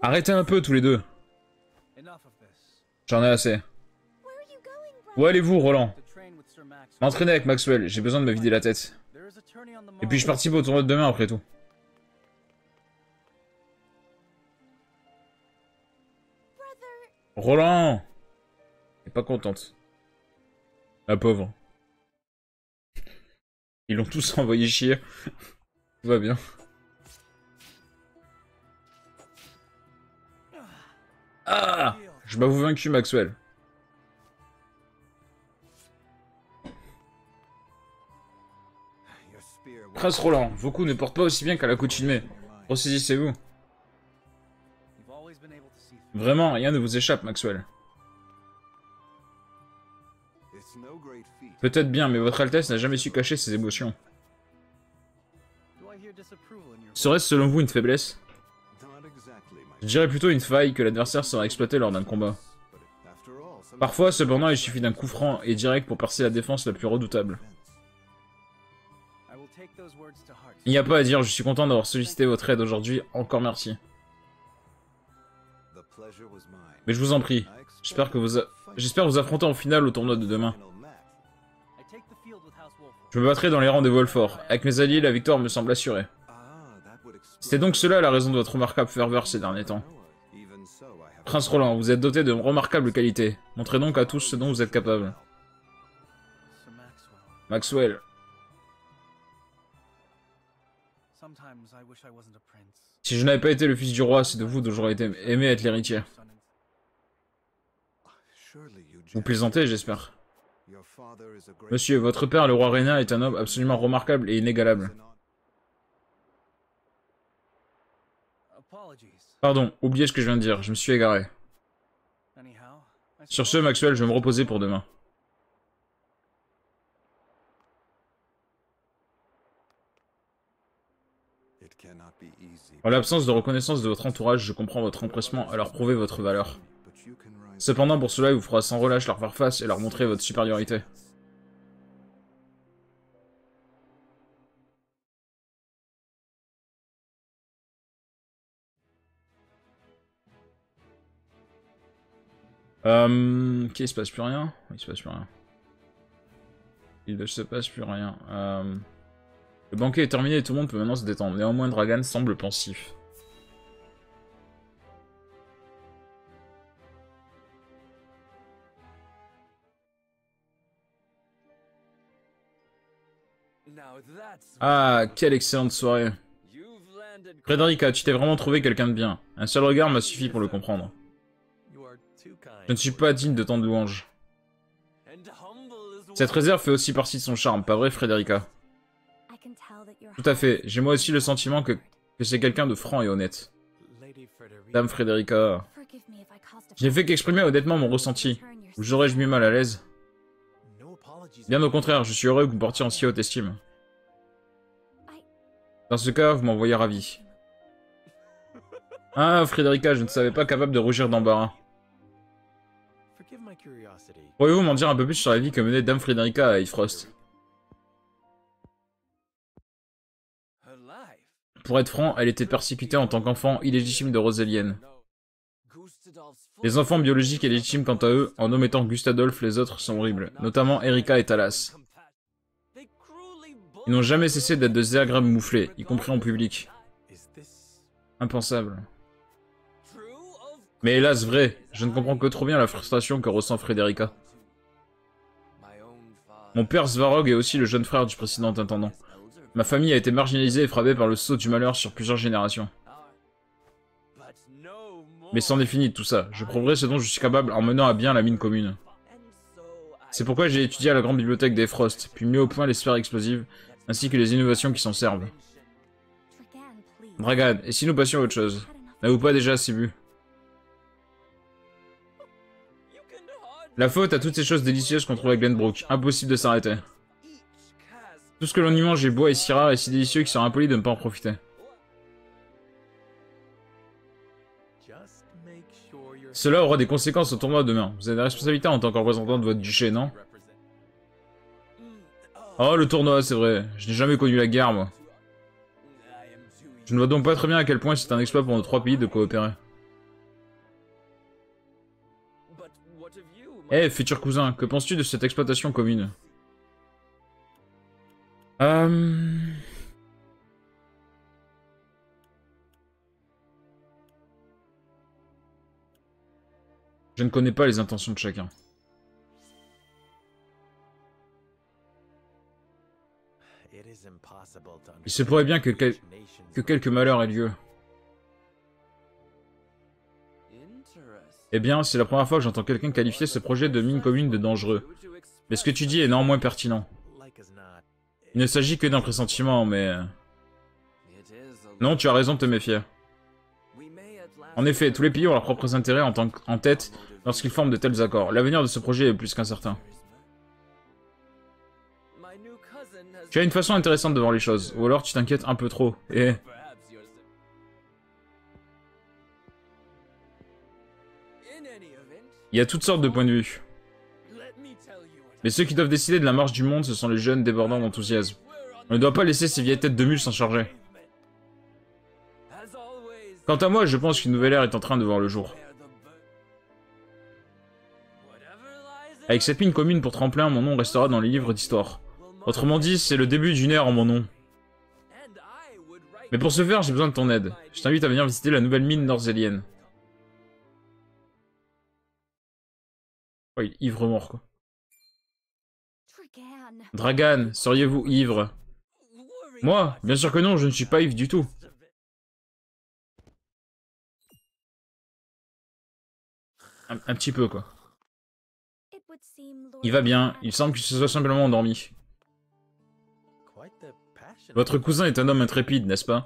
Speaker 1: Arrêtez un peu, tous les deux.
Speaker 2: Enough of this.
Speaker 1: J'en ai assez. Où allez-vous, Roland?
Speaker 2: To train with Sir Maxwell.
Speaker 1: M'entraîner avec Maxwell, j'ai besoin de me vider la tête.
Speaker 2: There is a tourney on the
Speaker 1: Et puis je
Speaker 2: morrow.
Speaker 1: participe au tournoi de demain après tout. Roland! Elle est pas contente. La pauvre. Ils l'ont tous envoyé chier. Tout va bien. Ah! Je m'avoue vaincu, Maxwell.
Speaker 5: Your spear will
Speaker 1: Prince Roland, vos coups ne portent pas aussi bien qu'à l'accoutumée. Ressaisissez-vous.
Speaker 2: You've always been able to see through.
Speaker 1: Vraiment, rien ne vous échappe, Maxwell.
Speaker 5: It's no great feat.
Speaker 1: Peut-être bien, mais votre Altesse n'a jamais su cacher ses émotions.
Speaker 2: Do I hear disapproval in your voice?
Speaker 1: Serait-ce selon vous une faiblesse? Je dirais plutôt une faille que l'adversaire sera exploité lors d'un combat. Parfois, cependant, il suffit d'un coup franc et direct pour percer la défense la plus redoutable. Il n'y a pas à dire, je suis content d'avoir sollicité votre aide aujourd'hui, encore merci. Mais je vous en prie, j'espère vous affronter en finale au tournoi de demain. Je me battrai dans les rangs des Wolford. Avec mes alliés, la victoire me semble assurée. C'était donc cela la raison de votre remarquable ferveur ces derniers temps. Prince Roland, vous êtes doté de remarquables qualités. Montrez donc à tous ce dont vous êtes capable. Maxwell. Si je n'avais pas été le fils du roi, c'est de vous dont j'aurais aimé être l'héritier. Vous plaisantez, j'espère. Monsieur, votre père, le roi Rhénien, est un homme absolument remarquable et inégalable. Pardon, oubliez ce que je viens de dire, je me suis égaré. Sur ce, Maxwell, je vais me reposer pour demain. En l'absence de reconnaissance de votre entourage, je comprends votre empressement à leur prouver votre valeur. Cependant, pour cela, il vous faudra sans relâche leur faire face et leur montrer votre supériorité. Ok, il se passe plus rien. Il se passe plus rien. Il ne se passe plus rien. Le banquet est terminé et tout le monde peut maintenant se détendre. Néanmoins, Dragan semble pensif. Ah, quelle excellente soirée. Frédérica, tu t'es vraiment trouvé quelqu'un de bien. Un seul regard m'a suffi pour le comprendre. Je ne suis pas digne de tant de louanges. Cette réserve fait aussi partie de son charme, pas vrai, Frédérica? Tout à fait, j'ai moi aussi le sentiment que c'est quelqu'un de franc et honnête. Dame Frédérica... Je n'ai fait qu'exprimer honnêtement mon ressenti. Vous aurais-je mis mal à l'aise? Bien au contraire, je suis heureux que vous portiez en si haute estime. Dans ce cas, vous m'envoyez ravi. Ah, Frédérica, je ne savais pas capable de rougir d'embarras. Pourriez-vous m'en dire un peu plus sur la vie que menait Dame Frédérica à Frost? Pour être franc, elle était persécutée en tant qu'enfant illégitime de Roselienne. Les enfants biologiques et légitimes quant à eux, en omettant Gustadolphe, les autres sont horribles, notamment Erika et Talas. Ils n'ont jamais cessé d'être de désagréables mouflés, y compris en public. Impensable. Mais hélas, vrai, je ne comprends que trop bien la frustration que ressent Frédérica. Mon père Svarog est aussi le jeune frère du précédent intendant. Ma famille a été marginalisée et frappée par le sceau du malheur sur plusieurs générations. Mais c'en est fini de tout ça. Je prouverai ce dont je suis capable en menant à bien la mine commune. C'est pourquoi j'ai étudié à la grande bibliothèque des Frost, puis mis au point les sphères explosives, ainsi que les innovations qui s'en servent. Dragan, et si nous passions à autre chose? N'avez-vous pas déjà assez bu? La faute à toutes ces choses délicieuses qu'on trouve à Glenbrook. Impossible de s'arrêter. Tout ce que l'on y mange est bois et si rare et si délicieux qu'il serait impoli de ne pas en profiter. Cela aura des conséquences au tournoi demain. Vous avez des responsabilités en tant que représentant de votre duché, non? Oh, le tournoi, c'est vrai. Je n'ai jamais connu la guerre, moi. Je ne vois donc pas très bien à quel point c'est un exploit pour nos trois pays de coopérer. Eh, futur cousin, que penses-tu de cette exploitation commune? Je ne connais pas les intentions de chacun. Il se pourrait bien que quelques malheurs aient lieu. Eh bien, c'est la première fois que j'entends quelqu'un qualifier ce projet de mine commune de dangereux. Mais ce que tu dis est néanmoins pertinent. Il ne s'agit que d'un pressentiment, mais... Non, tu as raison de te méfier. En effet, tous les pays ont leurs propres intérêts en tête lorsqu'ils forment de tels accords. L'avenir de ce projet est plus qu'incertain. Tu as une façon intéressante de voir les choses, ou alors tu t'inquiètes un peu trop, et... Il y a toutes sortes de points de vue. Mais ceux qui doivent décider de la marche du monde, ce sont les jeunes débordants d'enthousiasme. On ne doit pas laisser ces vieilles têtes de mules s'en charger. Quant à moi, je pense qu'une nouvelle ère est en train de voir le jour. Avec cette mine commune pour tremplin, mon nom restera dans les livres d'histoire. Autrement dit, c'est le début d'une ère en mon nom. Mais pour ce faire, j'ai besoin de ton aide. Je t'invite à venir visiter la nouvelle mine norzélienne. Ouais, ivre mort, quoi. Dragan, seriez-vous ivre? Moi? Bien sûr que non, je ne suis pas ivre du tout. Un petit peu, quoi. Il va bien, il semble qu'il se soit simplement endormi. Votre cousin est un homme intrépide, n'est-ce pas?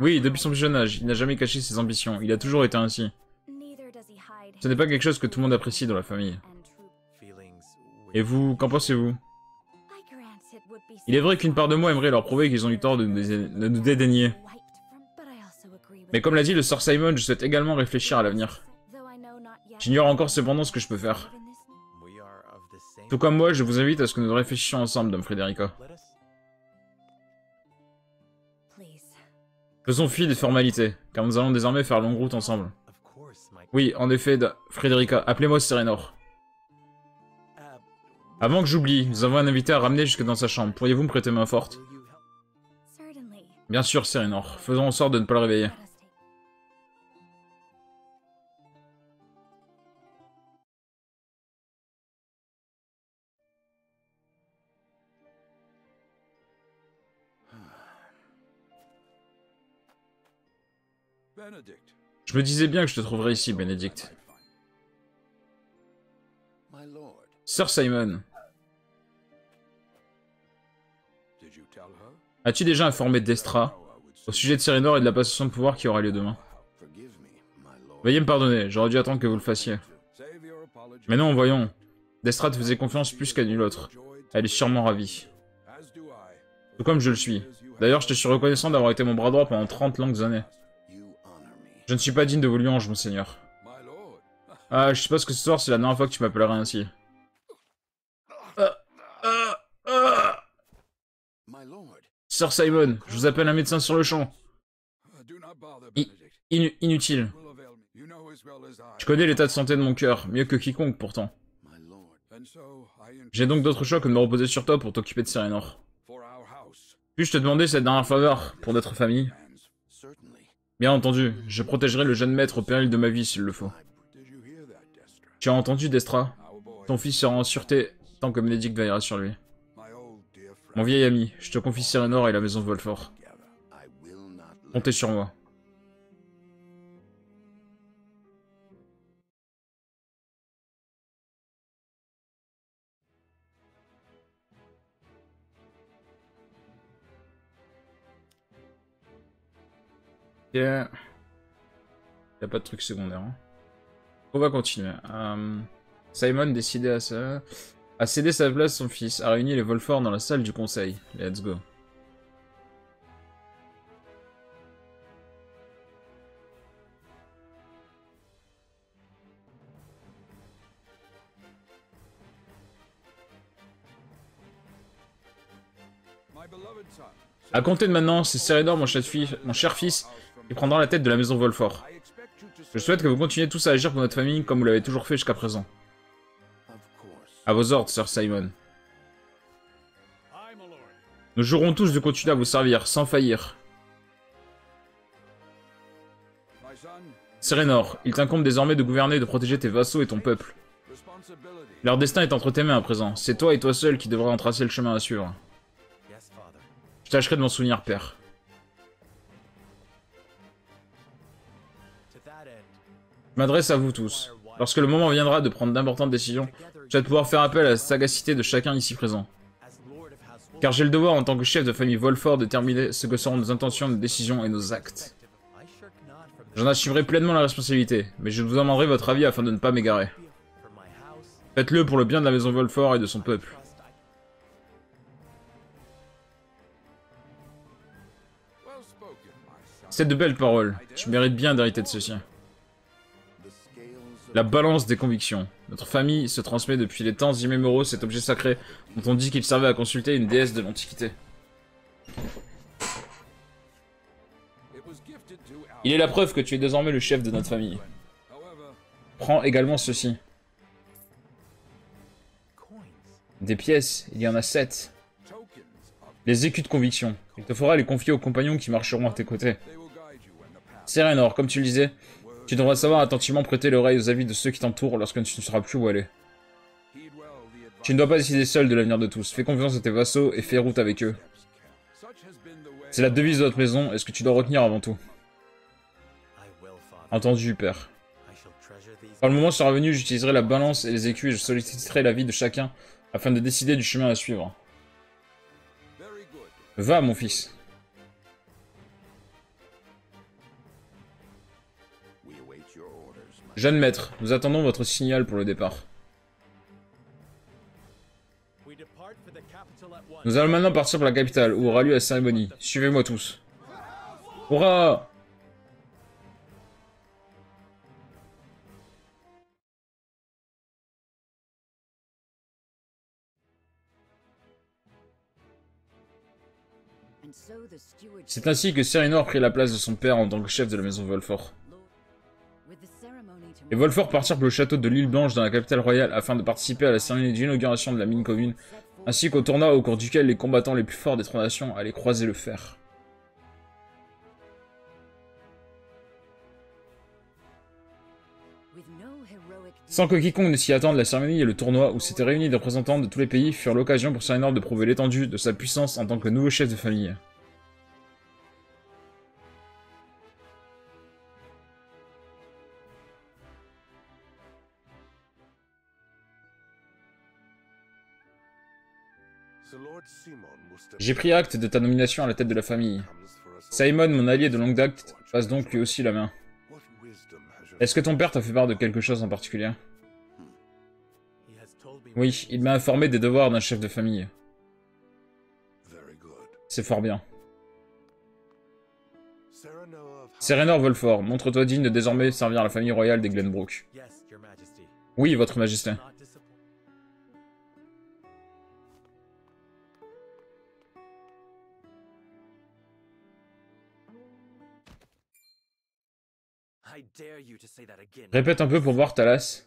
Speaker 1: Oui, depuis son plus jeune âge, il n'a jamais caché ses ambitions, il a toujours été ainsi. Ce n'est pas quelque chose que tout le monde apprécie dans la famille. Et vous, qu'en pensez-vous? Il est vrai qu'une part de moi aimerait leur prouver qu'ils ont eu tort de nous dédaigner. Mais comme l'a dit le Sir Simon, je souhaite également réfléchir à l'avenir. J'ignore encore cependant ce que je peux faire. Tout comme moi, je vous invite à ce que nous réfléchissions ensemble, Dame Frederica. Faisons fi des formalités, car nous allons désormais faire longue route ensemble. Oui, en effet, Frederica, appelez-moi Serenor. Avant que j'oublie, nous avons un invité à ramener jusque dans sa chambre. Pourriez-vous me prêter main forte? Bien sûr, Serenor. Faisons en sorte de ne pas le réveiller.
Speaker 5: Benedict.
Speaker 1: Je me disais bien que je te trouverais ici, Bénédicte.
Speaker 5: My lord,
Speaker 1: Sir Simon,
Speaker 5: did you tell her?
Speaker 1: as-tu déjà informé Destra au sujet de Serenor et de la passation de pouvoir qui aura lieu demain?
Speaker 5: Forgive me, my lord.
Speaker 1: Veuillez me pardonner, j'aurais dû attendre que vous le fassiez.
Speaker 5: Save your apology.
Speaker 1: Mais non, voyons. Destra te faisait confiance plus qu'à nul autre. Elle est sûrement ravie.
Speaker 5: As do I.
Speaker 1: Tout comme je le suis. D'ailleurs, je te suis reconnaissant d'avoir été mon bras droit pendant 30 longues années.
Speaker 5: You honor me.
Speaker 1: Je ne suis pas digne de vos louanges, monseigneur.
Speaker 5: My lord.
Speaker 1: Ah, je suppose que ce soir, c'est la dernière fois que tu m'appelleras ainsi.
Speaker 5: My lord.
Speaker 1: Sir Simon, je vous appelle un médecin sur le champ.
Speaker 5: Do not bother,
Speaker 1: I-
Speaker 5: Benedict.
Speaker 1: Inutile.
Speaker 5: Will avail me. You know as well as I.
Speaker 1: Je connais l'état de santé de mon cœur, mieux que quiconque pourtant.
Speaker 5: My lord. And so I
Speaker 1: J'ai donc d'autres choix que de me reposer sur toi pour t'occuper de Serenor.
Speaker 5: for our house.
Speaker 1: Puis-je te demander cette dernière faveur pour notre famille?
Speaker 5: Hands. Certainly.
Speaker 1: Bien entendu, je protégerai le jeune maître au péril de ma vie s'il le faut.
Speaker 5: Did you hear that, Destra?
Speaker 1: Tu as entendu, Destra?
Speaker 5: Our boy.
Speaker 1: Ton fils sera en sûreté tant que Bénédicte veillera sur lui.
Speaker 5: My old dear friend.
Speaker 1: Mon vieil ami, je te confie Serenor et la maison de Volfort.
Speaker 5: Together. I will not let
Speaker 1: Comptez sur moi. Ok. Y'a pas de truc secondaire. Hein. On va continuer. Simon décidé à céder sa place à son fils, a réuni les Volforts dans la salle du conseil. Let's go.
Speaker 5: my beloved son.
Speaker 1: À compter de maintenant, c'est Serenor, mon cher fils, qui prendra la tête de la maison Volfort.
Speaker 5: I expect you to
Speaker 1: Je souhaite que vous continuiez tous à agir pour notre famille comme vous l'avez toujours fait jusqu'à présent.
Speaker 5: Of course.
Speaker 1: À vos ordres, Sir Simon.
Speaker 2: Aye, my lord.
Speaker 1: Nous jurons tous de continuer à vous servir, sans faillir.
Speaker 5: My son.
Speaker 1: Serenor, il t'incombe désormais de gouverner et de protéger tes vassaux et ton peuple.
Speaker 5: Responsibility.
Speaker 1: Leur destin est entre tes mains à présent. C'est toi et toi seul qui devras en tracer le chemin à suivre.
Speaker 4: Yes, father.
Speaker 1: Je tâcherai de m'en souvenir, père.
Speaker 4: To that end,
Speaker 1: Je m'adresse à vous tous. Lorsque le moment viendra de prendre d'importantes décisions, je vais pouvoir faire appel à la sagacité de chacun ici présent.
Speaker 4: as Lord of House Wolf,
Speaker 1: Car j'ai le devoir en tant que chef de famille Volfort de déterminer ce que seront nos intentions, nos décisions et nos actes.
Speaker 4: I shirk not from the
Speaker 1: J'en assumerai pleinement la responsabilité, mais je vous demanderai votre avis afin de ne pas m'égarer.
Speaker 4: for my house.
Speaker 1: Faites-le pour le bien de la maison Volfort et de son peuple.
Speaker 4: Trust I
Speaker 5: Well spoken, my son.
Speaker 1: C'est de belles paroles. Tu mérites bien d'hériter de ceci.
Speaker 5: The scales
Speaker 1: La balance des convictions. Notre famille se transmet depuis les temps immémoriaux cet objet sacré dont on dit qu'il servait à consulter une déesse de l'Antiquité.
Speaker 5: It was gifted to our
Speaker 1: Il est la preuve que tu es désormais le chef de notre famille.
Speaker 5: However,
Speaker 1: Prends également ceci.
Speaker 4: Coins.
Speaker 1: Des pièces, il y en a 7.
Speaker 5: tokens of
Speaker 1: Les écus de conviction. Il te faudra les confier aux compagnons qui marcheront à tes côtés.
Speaker 5: they will guide you when the path
Speaker 1: Serenor, comme tu le disais, tu devras savoir attentivement prêter l'oreille aux avis de ceux qui t'entourent lorsque tu ne sauras plus où aller.
Speaker 5: heed well the advice.
Speaker 1: Tu ne dois pas décider seul de l'avenir de tous. Fais confiance à tes vassaux et fais route avec eux.
Speaker 5: Such has been the way
Speaker 1: C'est la devise de notre maison et ce que tu dois retenir avant tout.
Speaker 4: I will, Father.
Speaker 1: Entendu, père.
Speaker 4: I shall treasure these.
Speaker 1: Quand le moment sera venu, j'utiliserai la balance et les écus et je solliciterai l'avis de chacun afin de décider du chemin à suivre.
Speaker 5: very good.
Speaker 1: Va, mon fils.
Speaker 5: We await your orders, my
Speaker 1: Jeune maître, nous attendons votre signal pour le départ.
Speaker 4: We depart for the capital at once.
Speaker 1: Nous allons maintenant partir pour la capitale, où aura lieu la cérémonie. Suivez-moi tous. Hurrah! C'est ainsi que Serenor prit la place de son père en tant que chef de la maison Volfort. Les Volfort partirent pour le château de l'île Blanche dans la capitale royale afin de participer à la cérémonie d'inauguration de la mine commune, ainsi qu'au tournoi au cours duquel les combattants les plus forts des trois nations allaient croiser le fer. Sans que quiconque ne s'y attende, la cérémonie et le tournoi, où s'étaient réunis des représentants de tous les pays, furent l'occasion pour Serenor de prouver l'étendue de sa puissance en tant que nouveau chef de famille. J'ai pris acte de ta nomination à la tête de la famille. Simon, mon allié de longue date, passe donc lui aussi la main. Est-ce que ton père t'a fait part de quelque chose en particulier?
Speaker 4: He has told me
Speaker 1: Oui, il m'a informé des devoirs d'un chef de famille. C'est fort bien. Serenor Volfort, montre-toi digne de désormais servir la famille royale des Glenbrook.
Speaker 4: Yes, Your Majesty.
Speaker 1: Oui, votre majesté.
Speaker 4: Not disappointed. I dare you to say that again.
Speaker 1: Répète un peu pour voir, Talas.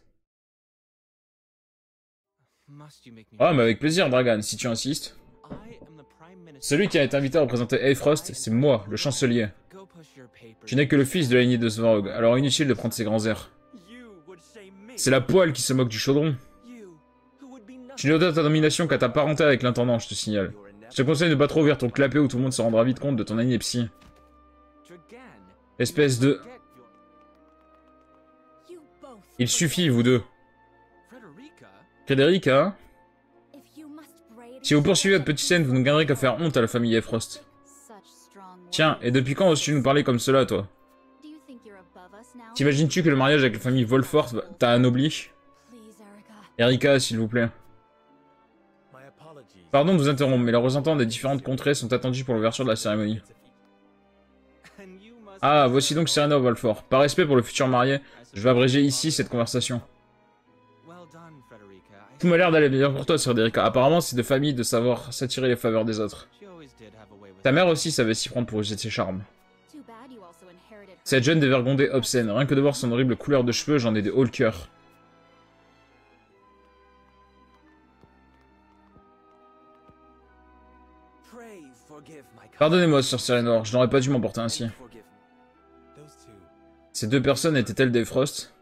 Speaker 2: Must you make me
Speaker 1: Ah, mais avec plaisir, Dragan, si tu insistes.
Speaker 2: I am the Prime Minister.
Speaker 1: Celui qui a été invité à représenter Aefrost, c'est moi, le chancelier.
Speaker 2: Go push your papers.
Speaker 1: Tu n'es que le fils de la lignée de Svarog, alors inutile de prendre ces grands airs.
Speaker 2: You would shame me.
Speaker 1: C'est la poêle qui se moque du chaudron.
Speaker 2: You, who would be nothing.
Speaker 1: Tu ne dois ta domination qu'à ta parenté avec l'intendant, je te signale. Je te conseille de ne pas trop ouvrir ton clapet où tout le monde se rendra vite compte de ton ineptie.
Speaker 2: Dragan,
Speaker 1: Espèce de...
Speaker 2: get your-
Speaker 1: Il suffit, vous deux.
Speaker 2: Frederica?
Speaker 1: Frédéric, hein? Si vous poursuivez votre petite scène, vous ne gagnerez qu'à faire honte à la famille Aefrost. Tiens, et depuis quand oses-tu nous parler comme cela, toi? T'imagines-tu que le mariage avec la famille Volfort t'a anobli? Erika, s'il vous plaît.
Speaker 4: My apologies.
Speaker 1: Pardon de vous interrompre, mais les représentants des différentes contrées sont attendus pour l'ouverture de la cérémonie.
Speaker 2: And you must
Speaker 1: Ah, voici donc Serenor Volfort. Par respect pour le futur marié, je vais abréger ici cette conversation.
Speaker 2: Well done, Frederica.
Speaker 1: Tout m'a l'air d'aller bien pour toi, Sir Erika. Apparemment, c'est de famille de savoir s'attirer les faveurs des autres.
Speaker 2: She always did have a way with
Speaker 1: Ta mère aussi savait s'y prendre pour user de ses charmes. Cette jeune dévergondée obscène, rien que de voir son horrible couleur de cheveux, j'en ai des hauts le cœur.
Speaker 2: Pray forgive my cousin.
Speaker 1: Pardonnez-moi, Sir Serenor, je n'aurais pas dû m'emporter ainsi.
Speaker 2: Forgive me.
Speaker 4: Those two.
Speaker 1: Ces deux personnes étaient-elles des Frost?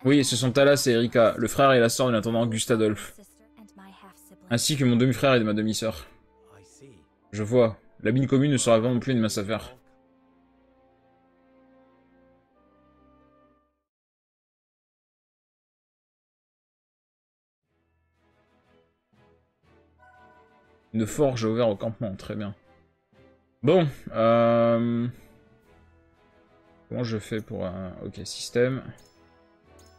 Speaker 1: Oui, ce sont Talas et Erika, le frère et la sœur de l'intendant Gustadolf, ainsi que mon demi-frère et ma demi-sœur.
Speaker 4: I see.
Speaker 1: Je vois, la mine commune ne sera vraiment plus une mince affaire. Une forge ouverte au campement, très bien. Bon, comment je fais pour un... Ok, système.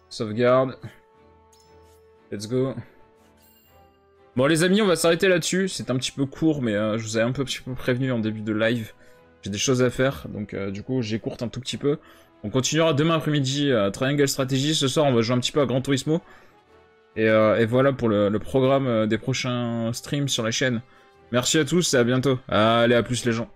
Speaker 1: Sauvegarde. Let's go. Bon les amis, on va s'arrêter là-dessus. C'est un petit peu court, mais je vous ai un petit peu prévenu en début de live. J'ai des choses à faire, donc du coup j'écourte un tout petit peu. On continuera demain après-midi à Triangle Strategy. Ce soir, on va jouer un petit peu à Gran Turismo. Et voilà pour le programme des prochains streams sur la chaîne. Merci à tous et à bientôt. Allez, à plus les gens.